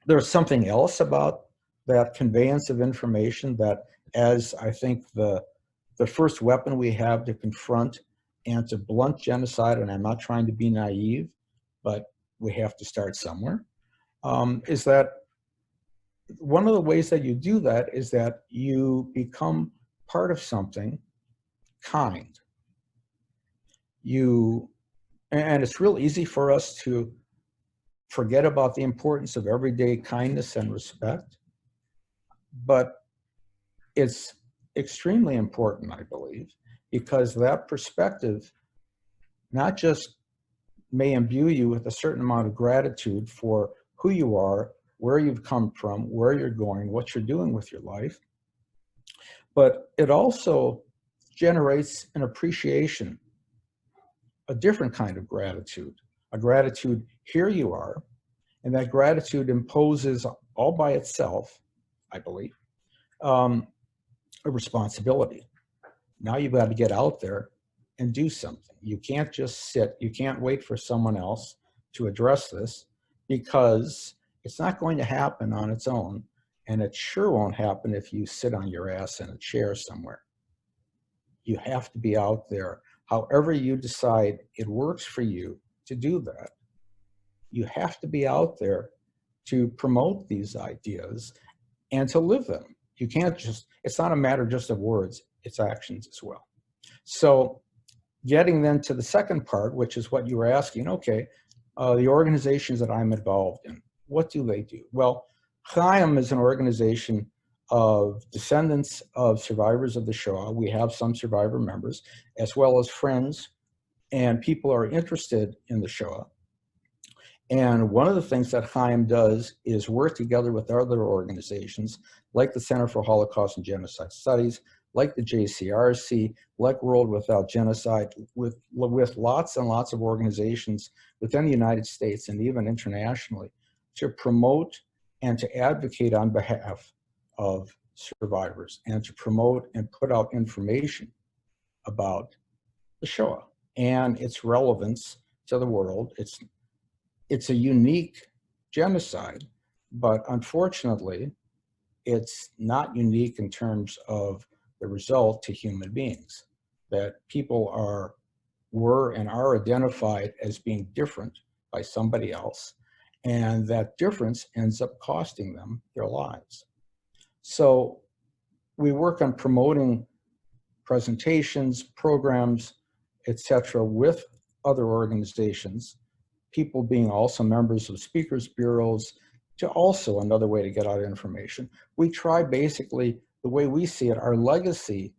there's something else about that conveyance of information that, as I think the first weapon we have to confront and to blunt genocide, and I'm not trying to be naive, but we have to start somewhere, is that one of the ways that you do that is that you become part of something kind. And it's real easy for us to forget about the importance of everyday kindness and respect, but it's extremely important, I believe, because that perspective not just may imbue you with a certain amount of gratitude for who you are, where you've come from, where you're going, what you're doing with your life, but it also generates an appreciation, a different kind of gratitude, a gratitude, here you are, and that gratitude imposes all by itself, I believe, a responsibility. Now you've got to get out there and do something. You can't just sit, you can't wait for someone else to address this, because it's not going to happen on its own. And it sure won't happen if you sit on your ass in a chair somewhere. You have to be out there. However you decide it works for you to do that, you have to be out there to promote these ideas and to live them. You can't just, it's not a matter just of words, it's actions as well. So getting then to the second part, which is what you were asking, okay, the organizations that I'm involved in, what do they do? Well, CHAIM is an organization of descendants of survivors of the Shoah. We have some survivor members, as well as friends and people who are interested in the Shoah. And one of the things that CHAIM does is work together with other organizations like the Center for Holocaust and Genocide Studies, like the JCRC, like World Without Genocide, with lots and lots of organizations within the United States and even internationally to promote and to advocate on behalf of survivors and to promote and put out information about the Shoah and its relevance to the world. It's a unique genocide, but unfortunately, it's not unique in terms of the result to human beings, that people were and are identified as being different by somebody else, and that difference ends up costing them their lives. So we work on promoting presentations, programs, etc., with other organizations, people being also members of speakers bureaus, to also another way to get out information. We try basically, the way we see it, our legacy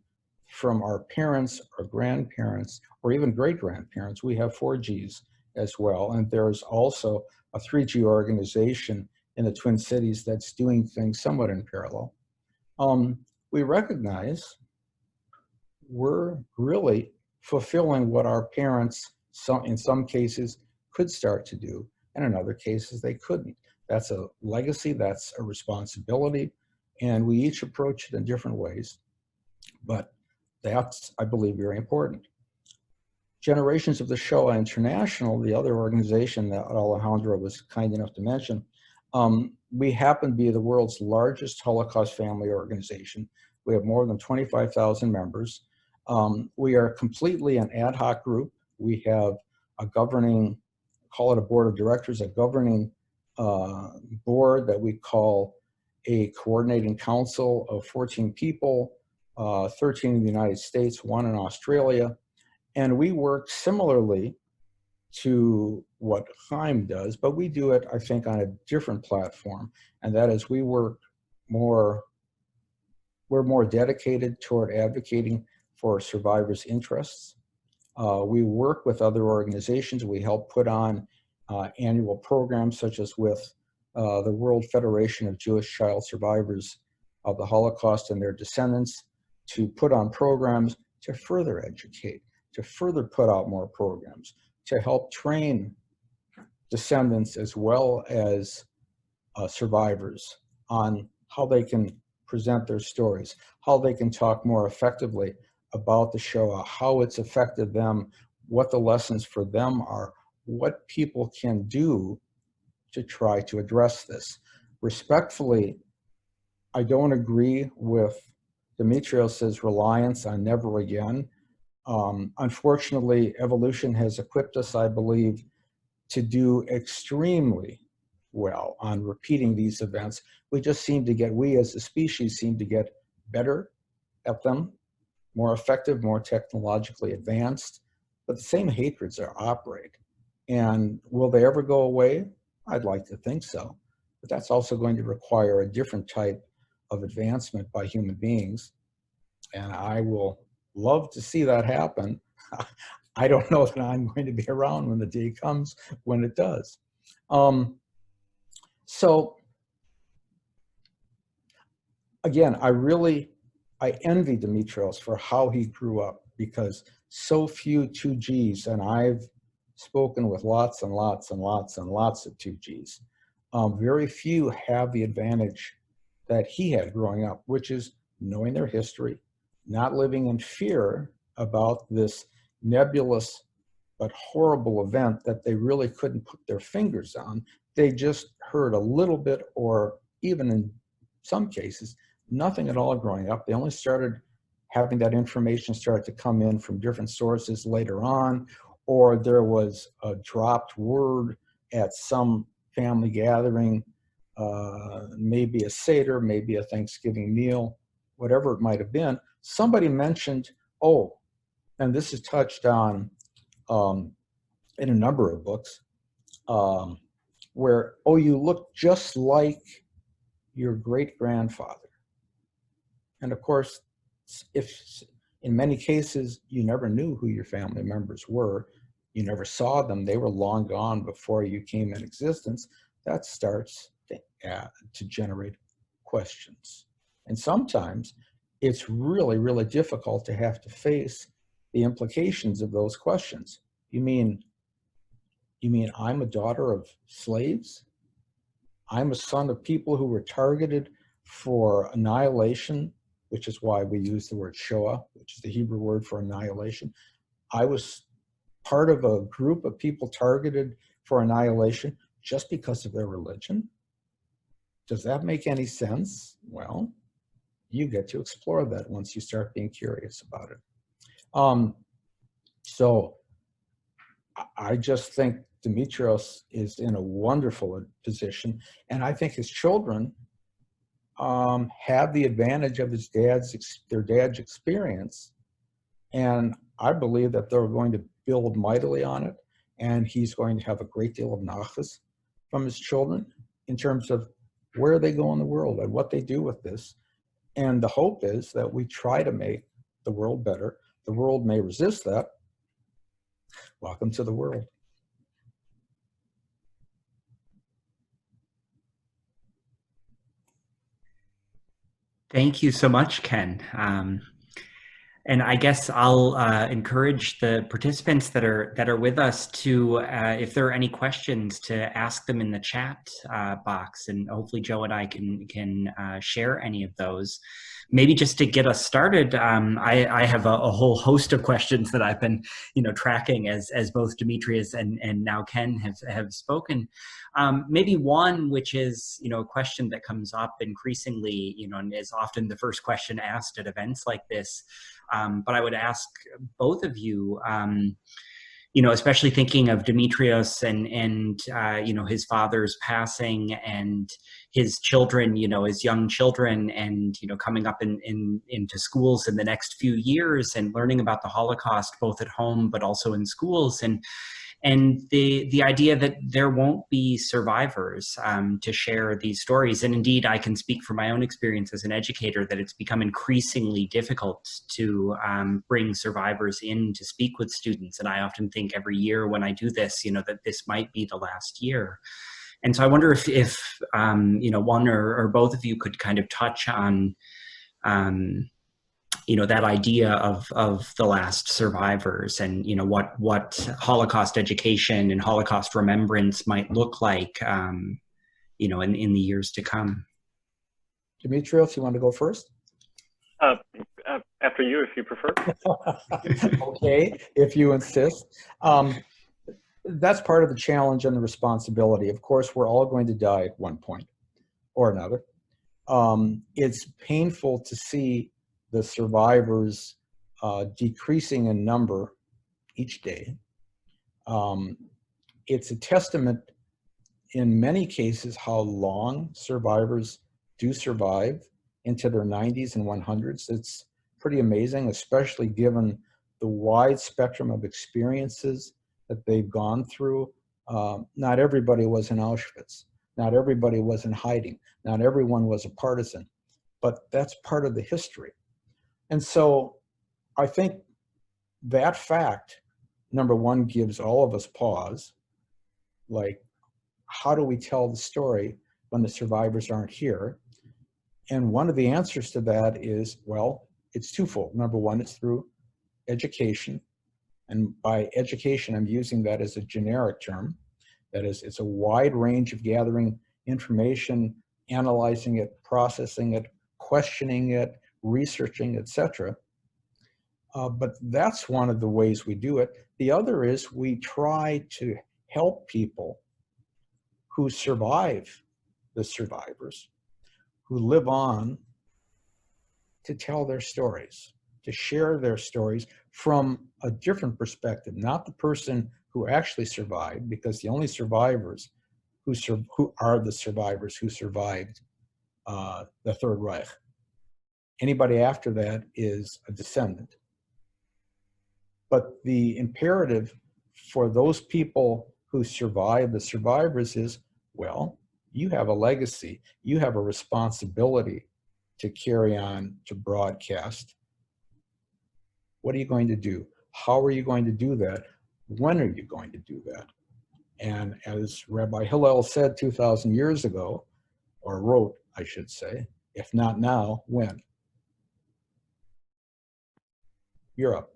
from our parents or grandparents or even great-grandparents. We have 4Gs as well, and there's also a 3G organization in the Twin Cities that's doing things somewhat in parallel. We recognize we're really fulfilling what our parents, in some cases, could start to do, and in other cases, they couldn't. That's a legacy, that's a responsibility, and we each approach it in different ways, but that's, I believe, very important. Generations of the Shoah International, the other organization that Alejandro was kind enough to mention, we happen to be the world's largest Holocaust family organization. We have more than 25,000 members. We are completely an ad hoc group. We have a governing, call it a board of directors, a governing board that we call a coordinating council of 14 people, 13 in the United States, 1 in Australia. And we work similarly to what CHAIM does, but we do it, I think, on a different platform. And that is, we're more dedicated toward advocating for survivors' interests. We work with other organizations. We help put on annual programs, such as with the World Federation of Jewish Child Survivors of the Holocaust and their descendants, to put on programs to further educate, to further put out more programs, to help train descendants as well as survivors on how they can present their stories, how they can talk more effectively about the Shoah, how it's affected them, what the lessons for them are, what people can do to try to address this. Respectfully, I don't agree with Demetrios' reliance on never again. Unfortunately, evolution has equipped us, I believe, to do extremely well on repeating these events. We as a species seem to get better at them, more effective, more technologically advanced, but the same hatreds operate. And will they ever go away? I'd like to think so, but that's also going to require a different type of advancement by human beings. And I will love to see that happen. I don't know that I'm going to be around when the day comes when it does. So again, I envy Demetrios for how he grew up, because so few 2Gs, and I've spoken with lots and lots and lots and lots of 2Gs, very few have the advantage that he had growing up, which is knowing their history, not living in fear about this nebulous but horrible event that they really couldn't put their fingers on. They just heard a little bit, or even in some cases, nothing at all growing up. They only started having that information start to come in from different sources later on, or there was a dropped word at some family gathering, maybe a Seder, maybe a Thanksgiving meal, whatever it might have been. Somebody mentioned, oh, and this is touched on in a number of books, where, oh, you look just like your great-grandfather. And of course, if in many cases you never knew who your family members were, you never saw them, they were long gone before you came in existence, that starts to generate questions. And sometimes it's really, really difficult to have to face the implications of those questions. You mean I'm a daughter of slaves? I'm a son of people who were targeted for annihilation, which is why we use the word Shoah, which is the Hebrew word for annihilation. I was part of a group of people targeted for annihilation just because of their religion. Does that make any sense? Well, you get to explore that once you start being curious about it. So I just think Demetrios is in a wonderful position, and I think his children have the advantage of their dad's experience, and I believe that they're going to build mightily on it, and he's going to have a great deal of nachas from his children in terms of where they go in the world and what they do with this. And the hope is that we try to make the world better. The world may resist that. Welcome to the world. Thank you so much, Ken. And I guess I'll encourage the participants that are with us to, if there are any questions, to ask them in the chat box, and hopefully Joe and I can share any of those. Maybe just to get us started, I have a whole host of questions that I've been, tracking as both Demetrios and now Ken have spoken. Maybe one, which is, a question that comes up increasingly, and is often the first question asked at events like this. But I would ask both of you, especially thinking of Demetrios and his father's passing and his children, his young children, and coming up into schools in the next few years and learning about the Holocaust both at home but also in schools, and the idea that there won't be survivors to share these stories. And indeed, I can speak from my own experience as an educator that it's become increasingly difficult to bring survivors in to speak with students. And I often think every year when I do this, that this might be the last year. And so I wonder if one or both of you could kind of touch on that idea of the last survivors, and what Holocaust education and Holocaust remembrance might look like in the years to come. Demetrios, you want to go first? After you, if you prefer. Okay, if you insist. That's part of the challenge and the responsibility. Of course, we're all going to die at one point or another. It's painful to see the survivors decreasing in number each day. It's a testament in many cases how long survivors do survive into their 90s and 100s. It's pretty amazing, especially given the wide spectrum of experiences that they've gone through. Not everybody was in Auschwitz. Not everybody was in hiding. Not everyone was a partisan, but that's part of the history. And so I think that fact, number one, gives all of us pause. Like, how do we tell the story when the survivors aren't here? And one of the answers to that is, well, it's twofold. Number one, it's through education. And by education, I'm using that as a generic term. That is, it's a wide range of gathering information, analyzing it, processing it, questioning it, researching, etc. But that's one of the ways we do it. The other is we try to help people who survive the survivors, who live on to tell their stories, to share their stories from a different perspective, not the person who actually survived, because the only survivors who are the survivors who survived the Third Reich. Anybody after that is a descendant. But the imperative for those people who survive, the survivors, is, well, you have a legacy. You have a responsibility to carry on, to broadcast. What are you going to do? How are you going to do that? When are you going to do that? And as Rabbi Hillel said 2,000 years ago, or wrote, I should say, if not now, when? You're up.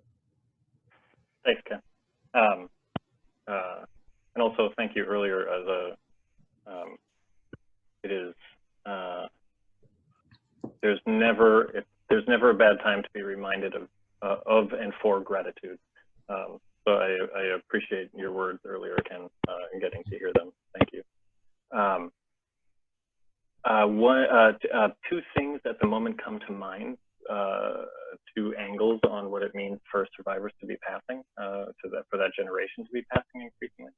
Thanks, Ken. And also thank you earlier. There's never a bad time to be reminded of and for gratitude. So I appreciate your words earlier, Ken, and getting to hear them. Thank you. Two things at the moment come to mind. Two angles on what it means for survivors to be passing, for that generation to be passing increasingly.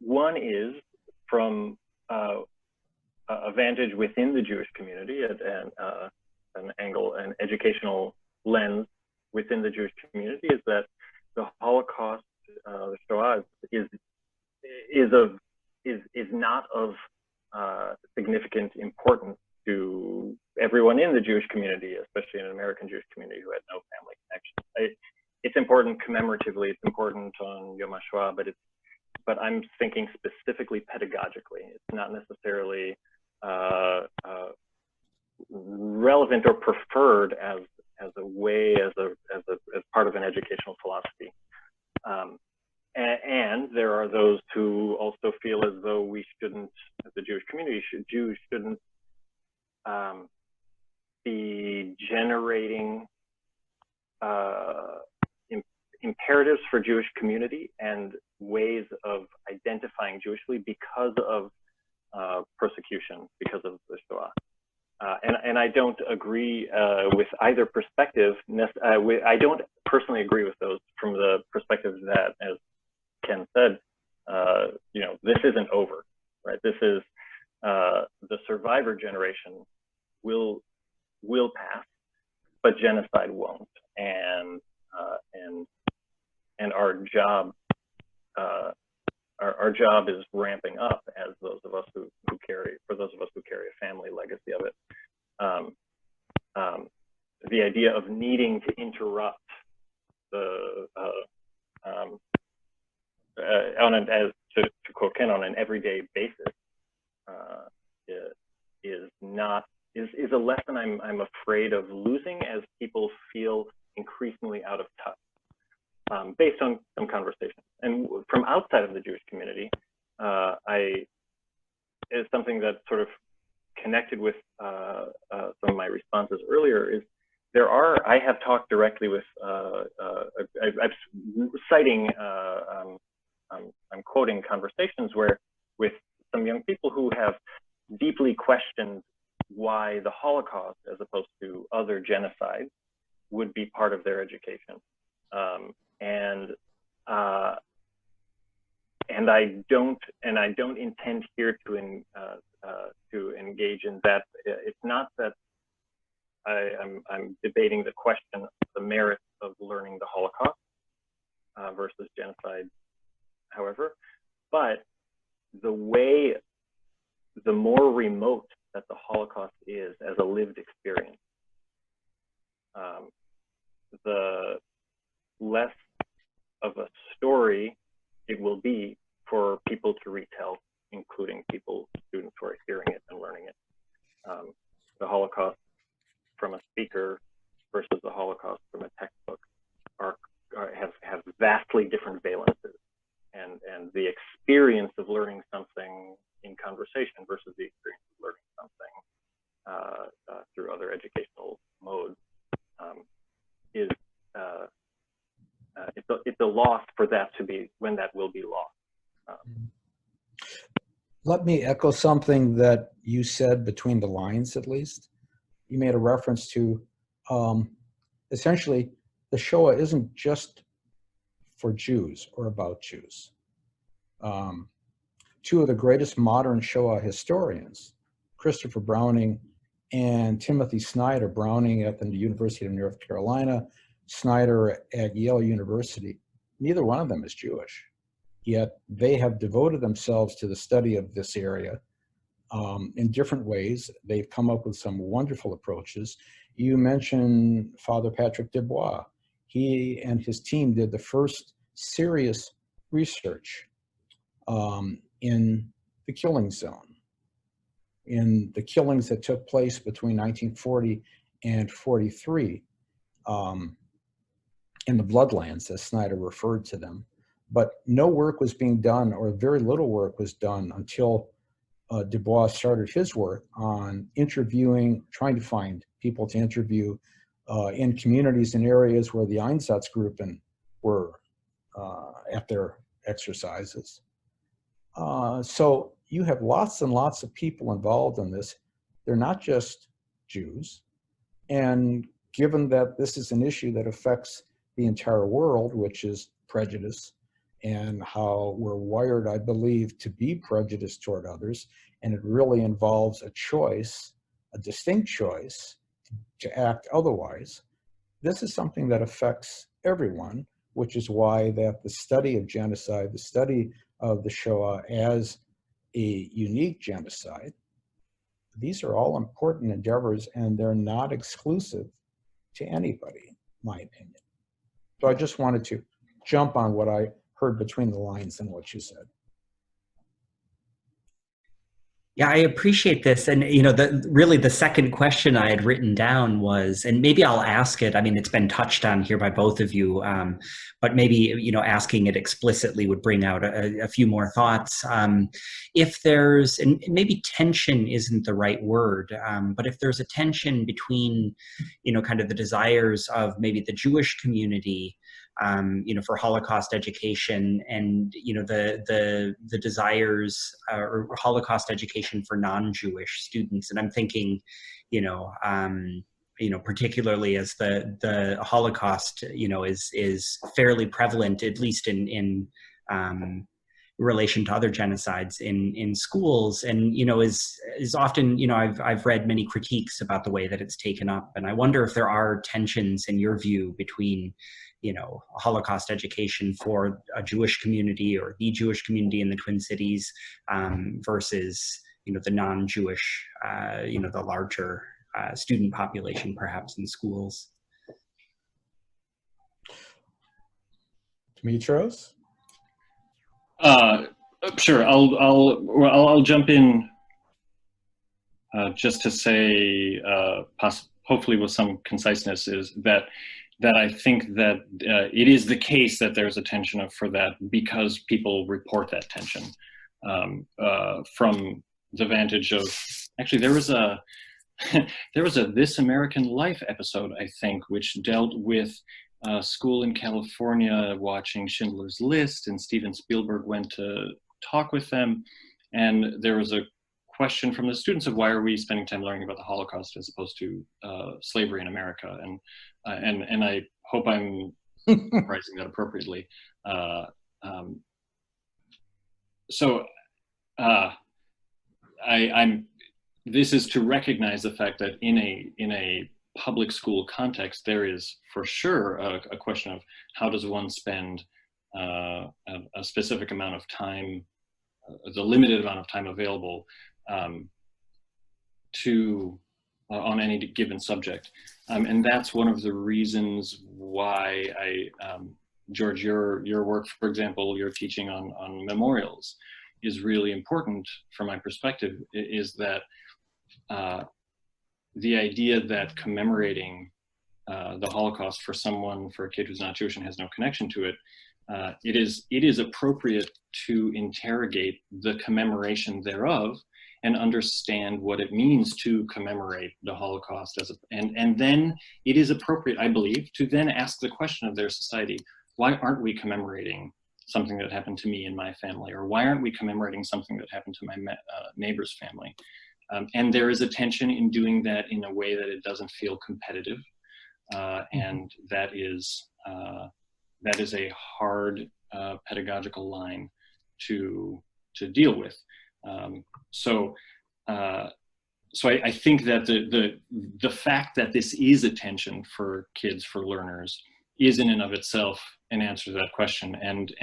One is from a vantage within the Jewish community, an angle, an educational lens within the Jewish community, is that the Holocaust, the Shoah, is not of significant importance to everyone in the Jewish community, especially in an American Jewish community who had no family connection. It's important commemoratively, it's important on Yom HaShoah, but I'm thinking specifically pedagogically. It's not necessarily relevant or preferred as a way, as part of an educational philosophy. And there are those who also feel as though we shouldn't, as the Jewish community, Jews shouldn't be generating imperatives for Jewish community and ways of identifying Jewishly because of persecution, because of the Shoah. And I don't agree with either perspective. I don't personally agree with those from the perspective that, as Ken said, this isn't over, right? This is the survivor generation will pass, but genocide won't. And our job our job is ramping up as those of us who carry a family legacy of it. The idea of needing to interrupt the to quote Ken, on an everyday basis is a lesson I'm afraid of losing as people feel increasingly out of touch, based on some conversations. And from outside of the Jewish community, is something that sort of connected with some of my responses earlier. Is I have talked directly with I'm citing I'm quoting conversations with some young people who have deeply questioned why the Holocaust, as opposed to other genocides, would be part of their education. And I don't intend here to engage in that. It's not that I'm debating the question of the merits of learning the Holocaust versus genocide, however, but the more remote that the Holocaust is as a lived experience, the less of a story it will be for people to retell, including students who are hearing it and learning it. The Holocaust from a speaker versus the Holocaust from a textbook have vastly different valences, and the experience of learning something in conversation versus the experience of learning something through other educational modes is it's a loss for that to be, when that will be lost. Let me echo something that you said between the lines, at least. You made a reference to essentially the Shoah isn't just for Jews or about Jews. Two of the greatest modern Shoah historians, Christopher Browning and Timothy Snyder, Browning at the University of North Carolina, Snyder at Yale University, neither one of them is Jewish. Yet they have devoted themselves to the study of this area in different ways. They've come up with some wonderful approaches. You mentioned Father Patrick Dubois. He and his team did the first serious research in the killing zone, in the killings that took place between 1940 and 43 in the bloodlands, as Snyder referred to them. But no work was being done, or very little work was done, until Dubois started his work on interviewing, trying to find people to interview in communities and areas where the Einsatzgruppen were at their exercises. So you have lots and lots of people involved in this. They're not just Jews. And given that this is an issue that affects the entire world, which is prejudice, and how we're wired, I believe, to be prejudiced toward others, and it really involves a choice, a distinct choice, to act otherwise. This is something that affects everyone, which is why that the study of genocide, the study of the Shoah as a unique genocide, these are all important endeavors, and they're not exclusive to anybody, in my opinion. So I just wanted to jump on what I heard between the lines and what you said. Yeah, I appreciate this. And, you know, really the second question I had written down was, and maybe I'll ask it, I mean, it's been touched on here by both of you, but maybe, you know, asking it explicitly would bring out a few more thoughts. If there's, and maybe tension isn't the right word, but if there's a tension between, you know, kind of the desires of maybe the Jewish community, you know, for Holocaust education, and, you know, the desires or Holocaust education for non-Jewish students. And I'm thinking, you know, particularly as the Holocaust, you know, is fairly prevalent, at least in relation to other genocides in schools, and, you know, is often, you know, I've read many critiques about the way that it's taken up, and I wonder if there are tensions in your view between, you know, Holocaust education for a Jewish community or the Jewish community in the Twin Cities versus, you know, the non-Jewish, you know, the larger student population perhaps in schools. Demetrios? Sure, I'll jump in just to say, hopefully with some conciseness, is that I think that it is the case that there's a tension for that, because people report that tension from the vantage of, actually there was a This American Life episode, I think, which dealt with a school in California watching Schindler's List, and Steven Spielberg went to talk with them, and there was a question from the students of, why are we spending time learning about the Holocaust as opposed to slavery in America? And I hope I'm phrasing that appropriately. This is to recognize the fact that in a public school context, there is for sure a question of how does one spend a specific amount of time, the limited amount of time available on any given subject. And that's one of the reasons why George, your work, for example, your teaching on memorials is really important from my perspective, is that the idea that commemorating the Holocaust for a kid who's not Jewish and has no connection to it, it is appropriate to interrogate the commemoration thereof and understand what it means to commemorate the Holocaust and then it is appropriate, I believe, to then ask the question of their society, why aren't we commemorating something that happened to me in my family? Or why aren't we commemorating something that happened to my neighbor's family? And there is a tension in doing that in a way that it doesn't feel competitive. And that is a hard pedagogical line to deal with. So I think that the fact that this is a tension for kids, for learners, is in and of itself an answer to that question. And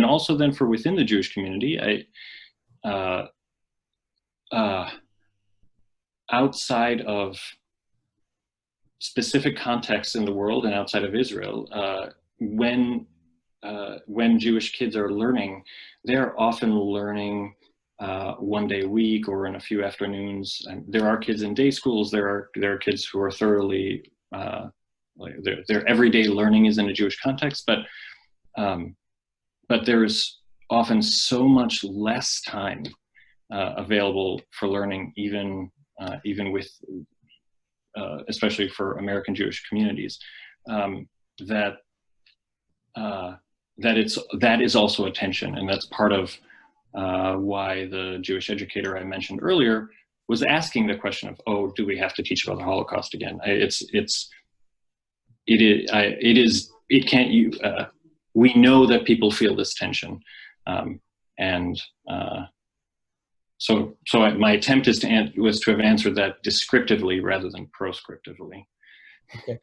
also then for within the Jewish community, outside of specific contexts in the world and outside of Israel, when Jewish kids are learning, they're often learning one day a week or in a few afternoons. And there are kids in day schools. There are kids who are thoroughly their everyday learning is in a Jewish context, but there's often so much less time available for learning, even with especially for American Jewish communities, that is also a tension, and that's part of why the Jewish educator I mentioned earlier was asking the question of, oh, do we have to teach about the Holocaust again? We know that people feel this tension, so my attempt was to have answered that descriptively rather than proscriptively. Okay.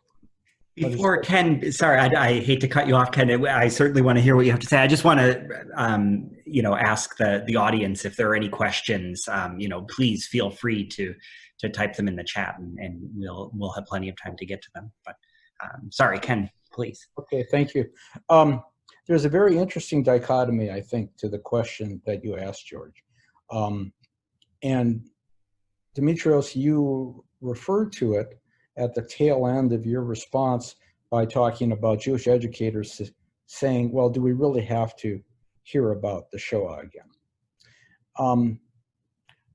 Before Ken, sorry, I hate to cut you off, Ken. I certainly want to hear what you have to say. I just want to, ask the audience if there are any questions. Please feel free to type them in the chat, and we'll have plenty of time to get to them. But sorry, Ken, please. Okay, thank you. There's a very interesting dichotomy, I think, to the question that you asked, George. And Demetrios, you referred to it at the tail end of your response by talking about Jewish educators saying, well, do we really have to hear about the Shoah again?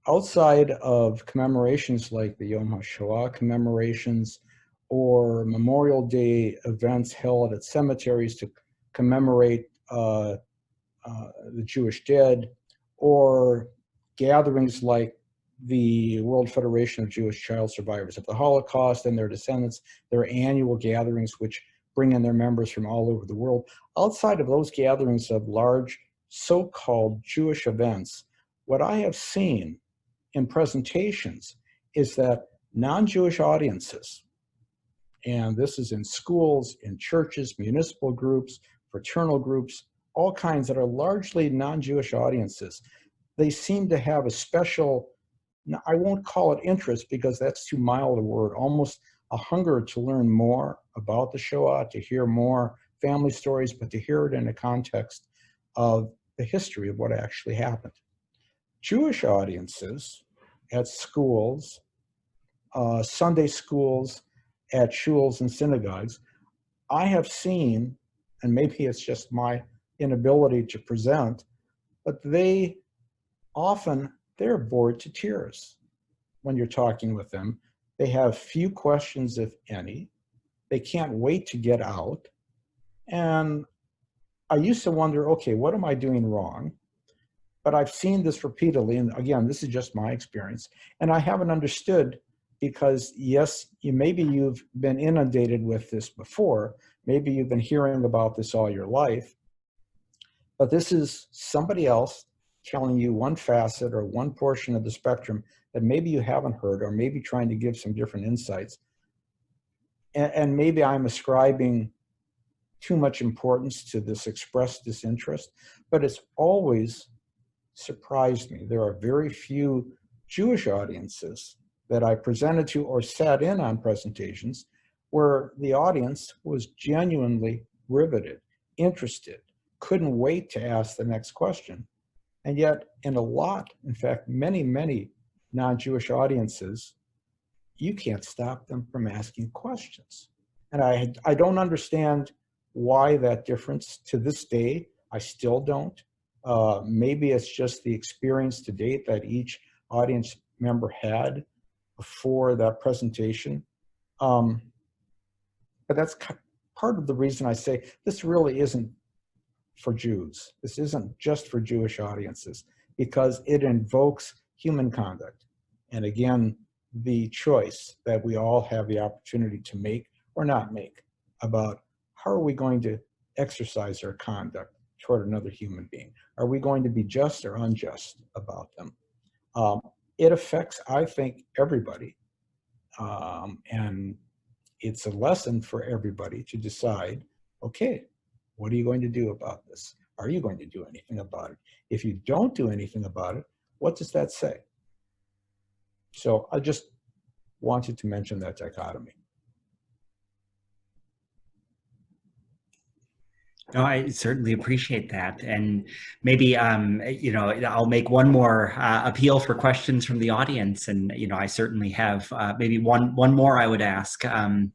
Outside of commemorations like the Yom HaShoah commemorations or Memorial Day events held at cemeteries to commemorate the Jewish dead, or gatherings like the World Federation of Jewish Child Survivors of the Holocaust and their descendants, their annual gatherings which bring in their members from all over the world. Outside of those gatherings of large so-called Jewish events, what I have seen in presentations is that non-Jewish audiences, and this is in schools, in churches, municipal groups, fraternal groups, all kinds that are largely non-Jewish audiences, they seem to have a special, I won't call it interest because that's too mild a word, almost a hunger to learn more about the Shoah, to hear more family stories, but to hear it in a context of the history of what actually happened. Jewish audiences at schools, Sunday schools, at shuls and synagogues, I have seen, and maybe it's just my inability to present, but they're bored to tears when you're talking with them. They have few questions, if any. They can't wait to get out. And I used to wonder, okay, what am I doing wrong? But I've seen this repeatedly, and again, this is just my experience, and I haven't understood because, yes, maybe you've been inundated with this before, maybe you've been hearing about this all your life, but this is somebody else telling you one facet or one portion of the spectrum that maybe you haven't heard, or maybe trying to give some different insights. And maybe I'm ascribing too much importance to this expressed disinterest, but it's always surprised me. There are very few Jewish audiences that I presented to or sat in on presentations where the audience was genuinely riveted, interested, couldn't wait to ask the next question. And yet in fact, many non-Jewish audiences, you can't stop them from asking questions. And I don't understand why that difference. To this day, I still don't. Maybe it's just the experience to date that each audience member had before that presentation. But that's part of the reason I say this really isn't for Jews. This isn't just for Jewish audiences because it invokes human conduct. And again, the choice that we all have the opportunity to make or not make about how are we going to exercise our conduct toward another human being? Are we going to be just or unjust about them? It affects, I think, everybody. And it's a lesson for everybody to decide, okay, what are you going to do about this? Are you going to do anything about it? If you don't do anything about it, what does that say? So I just wanted to mention that dichotomy. No, I certainly appreciate that. And maybe, you know, I'll make one more appeal for questions from the audience. And, you know, I certainly have maybe one more I would ask. And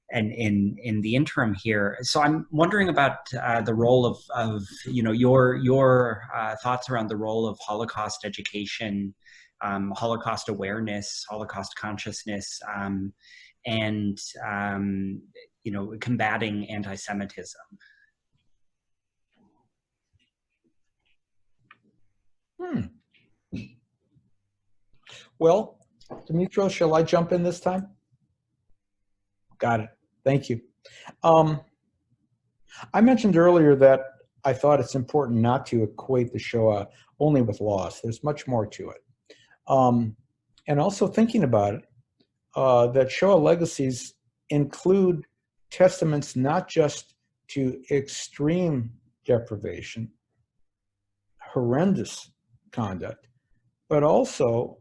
in the interim here, so I'm wondering about the role of you know, your thoughts around the role of Holocaust education, Holocaust awareness, Holocaust consciousness, and you know, combating anti-Semitism. Well, Demetrios, shall I jump in this time? Got it. Thank you. I mentioned earlier that I thought it's important not to equate the Shoah only with loss. There's much more to it. And also thinking about it, that Shoah legacies include testaments not just to extreme deprivation, horrendous conduct, but also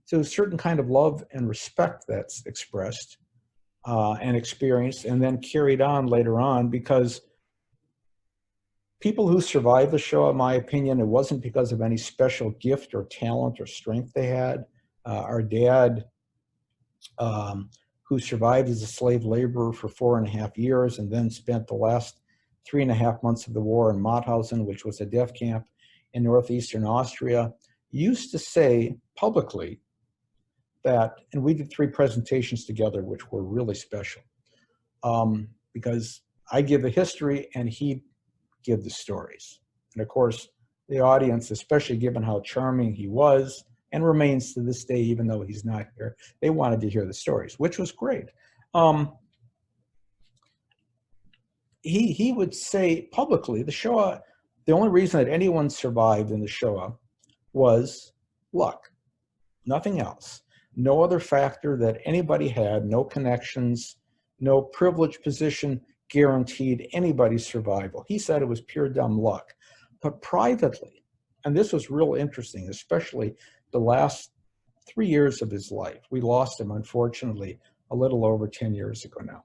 to a certain kind of love and respect that's expressed and experienced and then carried on later on, because people who survived the Shoah, in my opinion, it wasn't because of any special gift or talent or strength they had. Our dad, who survived as a slave laborer for 4.5 years and then spent the last 3.5 months of the war in Mauthausen, which was a death camp in northeastern Austria, used to say publicly that, and we did 3 presentations together, which were really special, because I give the history and he give the stories. And of course, the audience, especially given how charming he was and remains to this day, even though he's not here, they wanted to hear the stories, which was great. He would say publicly, the Shoah, the only reason that anyone survived in the Shoah was luck, nothing else. No other factor that anybody had, no connections, no privileged position guaranteed anybody's survival. He said it was pure dumb luck. But privately, and this was real interesting, especially the last 3 years of his life. We lost him, unfortunately, a little over 10 years ago now.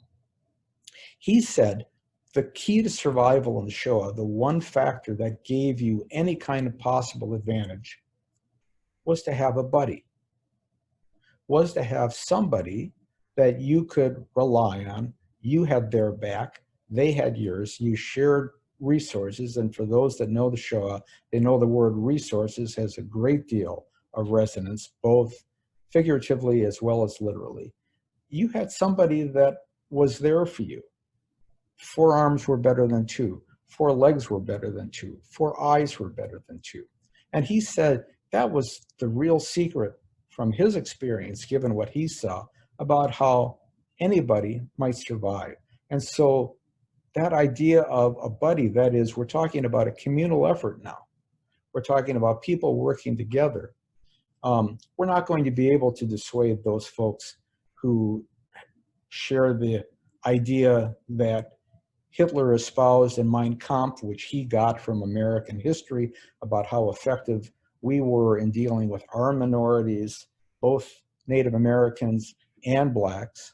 He said the key to survival in the Shoah, the one factor that gave you any kind of possible advantage, was to have a buddy, was to have somebody that you could rely on. You had their back, they had yours, you shared resources. And for those that know the Shoah, they know the word resources has a great deal of resonance, both figuratively as well as literally. You had somebody that was there for you. 4 arms were better than 2. 4 legs were better than 2. 4 eyes were better than 2. And he said that was the real secret from his experience, given what he saw, about how anybody might survive. And so that idea of a buddy, that is, we're talking about a communal effort now. We're talking about people working together. We're not going to be able to dissuade those folks who share the idea that Hitler espoused in Mein Kampf, which he got from American history, about how effective we were in dealing with our minorities, both Native Americans and Blacks.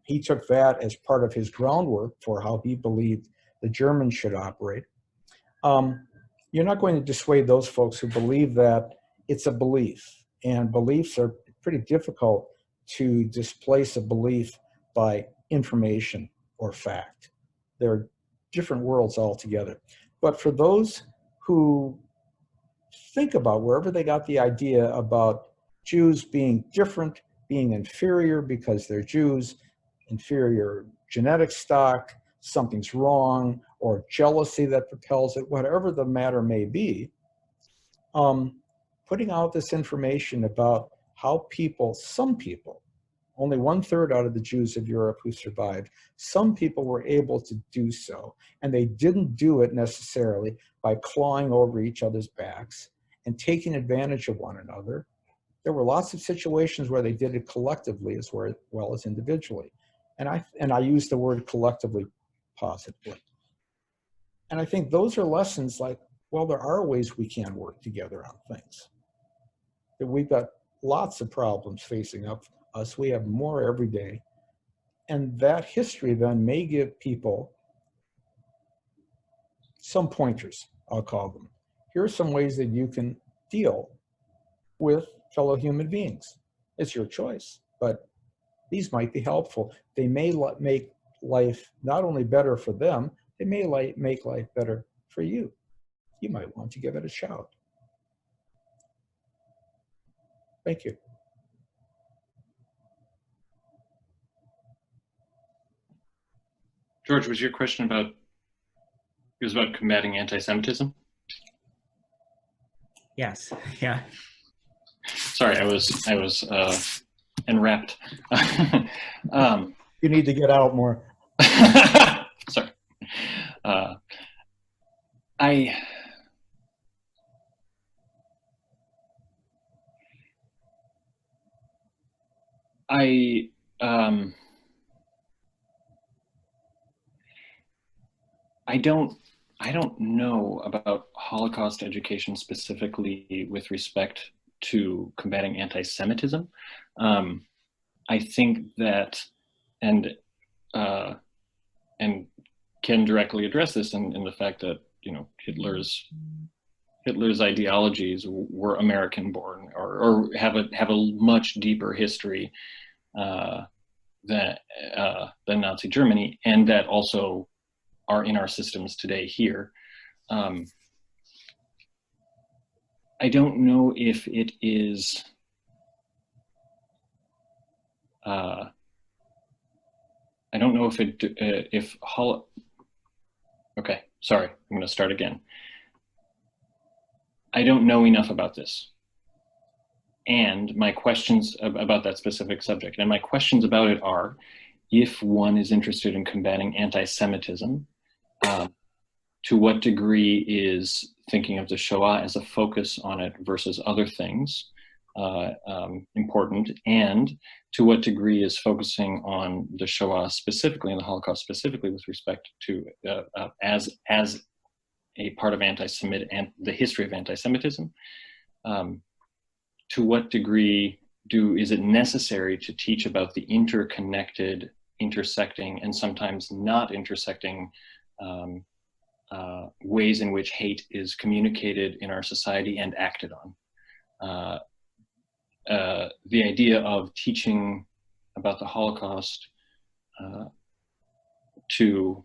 He took that as part of his groundwork for how he believed the Germans should operate. You're not going to dissuade those folks who believe that it's a belief, and beliefs are pretty difficult to displace a belief by information or fact. They're different worlds altogether. But for those who think about wherever they got the idea about Jews being different, being inferior because they're Jews, inferior genetic stock, something's wrong, or jealousy that propels it, whatever the matter may be, putting out this information about how people, some people, only 1/3 out of the Jews of Europe who survived, some people were able to do so. And they didn't do it necessarily by clawing over each other's backs and taking advantage of one another. There were lots of situations where they did it collectively as well as individually. And I use the word collectively positively. And I think those are lessons like, well, there are ways we can work together on things. That we've got lots of problems facing us. We have more every day. And that history then may give people some pointers, I'll call them. Here are some ways that you can deal with fellow human beings. It's your choice, but these might be helpful. They may make life not only better for them, they may make life better for you. You might want to give it a shout. Thank you. George, was your question about, it was about combating anti-Semitism? Yes, yeah. Sorry, I was enwrapped. You need to get out more. Sorry. I don't know about Holocaust education specifically with respect to combating anti-Semitism. I think that, and Ken directly addressed this in the fact that, you know, Hitler's ideologies were American-born or have a much deeper history than Nazi Germany, and that also are in our systems today here. I don't know if it is I don't know if okay, sorry, I'm going to start again. I don't know enough about this. And my questions about that specific subject, and my questions about it are, if one is interested in combating anti-Semitism, to what degree is thinking of the Shoah as a focus on it versus other things important, and to what degree is focusing on the Shoah specifically and the Holocaust specifically with respect to as a part of anti-Semitic and the history of anti-Semitism. To what degree is it necessary to teach about the interconnected, intersecting, and sometimes not intersecting ways in which hate is communicated in our society and acted on? The idea of teaching about the Holocaust teaching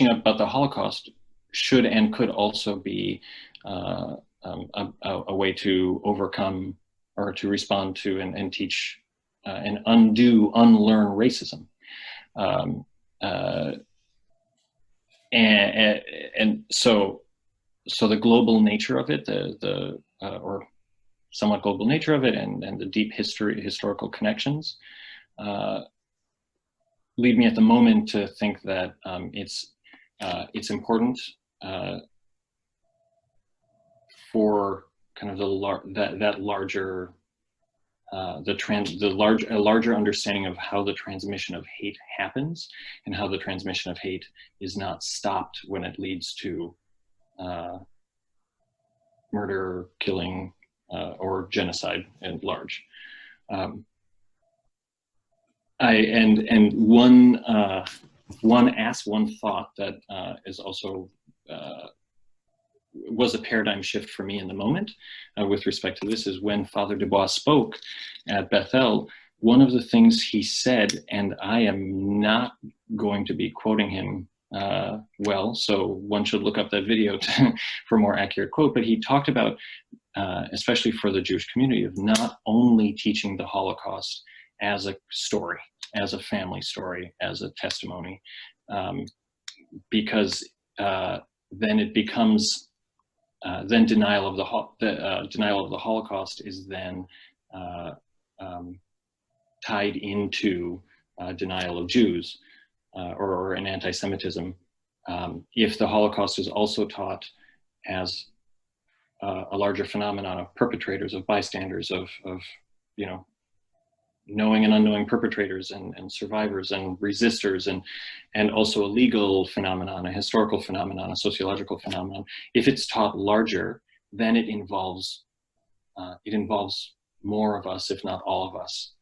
about the Holocaust should and could also be a way to overcome or to respond to and teach and unlearn racism. And so the global nature of it, or somewhat global nature of it, and the deep historical connections lead me at the moment to think that it's important for kind of a larger understanding of how the transmission of hate happens, and how the transmission of hate is not stopped when it leads to murder, killing, or genocide at large. One thought that is also was a paradigm shift for me in the moment with respect to this is when Father Dubois spoke at Bethel. One of the things he said, and I am not going to be quoting him well, so one should look up that video for a more accurate quote, but he talked about, especially for the Jewish community, of not only teaching the Holocaust as a story, as a family story, as a testimony, because then it becomes then denial of the Holocaust is then tied into denial of Jews or an anti-Semitism. If the Holocaust is also taught as a larger phenomenon of perpetrators, of bystanders, of you know, knowing and unknowing perpetrators and survivors and resistors, and also a legal phenomenon, a historical phenomenon, a sociological phenomenon. If it's taught larger, then it involves more of us, if not all of us.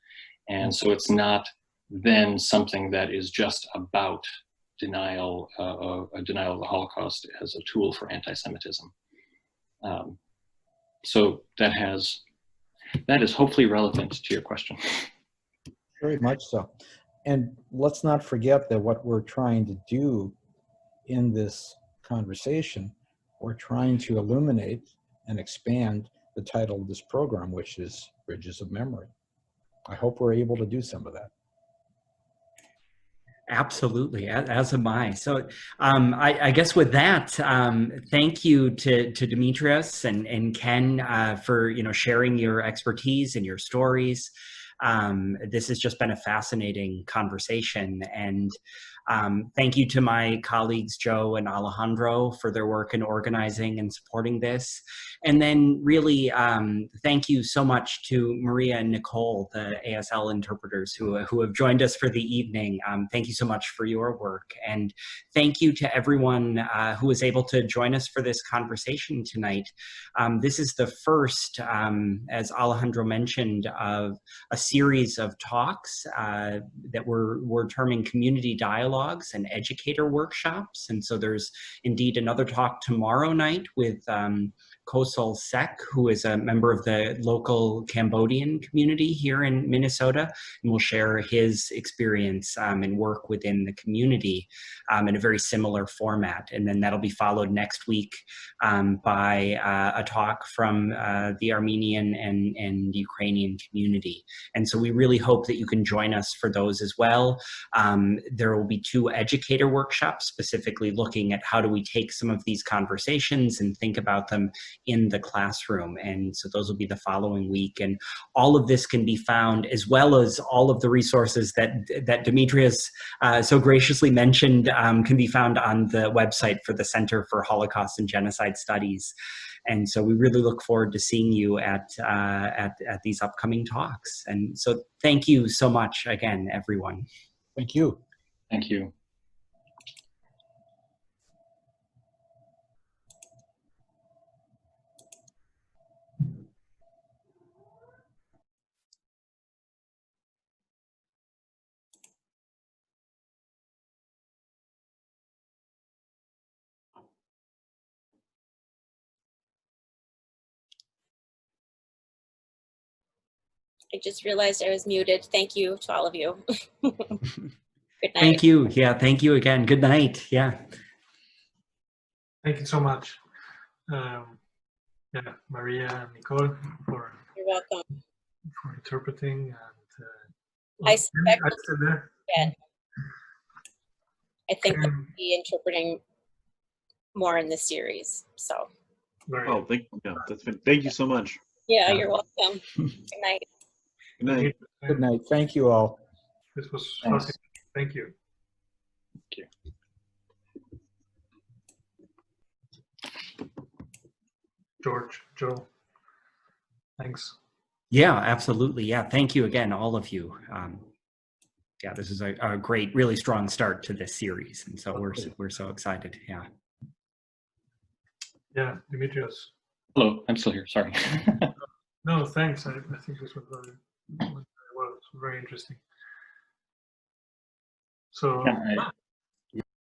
And so it's not then something that is just about denial, a denial of the Holocaust as a tool for anti-Semitism. So that is hopefully relevant to your question. Very much so. And let's not forget that what we're trying to do in this conversation, we're trying to illuminate and expand the title of this program, which is Bridges of Memory. I hope we're able to do some of that. Absolutely, as am I. So I guess with that, thank you to Demetrios and Ken for sharing your expertise and your stories. This has just been a fascinating conversation, and thank you to my colleagues Joe and Alejandro for their work in organizing and supporting this. And then really thank you so much to Maria and Nicole, the ASL interpreters who have joined us for the evening. Thank you so much for your work. And thank you to everyone who was able to join us for this conversation tonight. This is the first, as Alejandro mentioned, of a series of talks that we're terming community dialogues and educator workshops. And so there's indeed another talk tomorrow night with Kosol Sek, who is a member of the local Cambodian community here in Minnesota, and will share his experience and work within the community in a very similar format. And then that'll be followed next week by a talk from the Armenian and Ukrainian community. And so we really hope that you can join us for those as well. There will be 2 educator workshops specifically looking at how do we take some of these conversations and think about them in the classroom. And so those will be the following week. And all of this can be found, as well as all of the resources that Demetrios so graciously mentioned, can be found on the website for the Center for Holocaust and Genocide Studies. And so we really look forward to seeing you at these upcoming talks. And so thank you so much again, everyone. Thank you. Thank you. I just realized I was muted. Thank you to all of you. Good night. Thank you. Yeah, thank you again. Good night. Yeah. Thank you so much, Maria and Nicole, for You're welcome. interpreting. And I suspect I'm still there. Yeah. I think we'll be interpreting more in this series. So. Oh, thank you so much. Yeah, you're welcome. Good night. Good night. Good night. Thank you all. This was fascinating. Thank you. Thank you. George, Joe, thanks. Yeah, absolutely. Yeah, thank you again, all of you. Yeah, this is a great, really strong start to this series, and so we're so excited. Yeah. Yeah, Demetrios. Hello, I'm still here. Sorry. No, thanks. I think this was very well. It's very interesting. So. Yeah,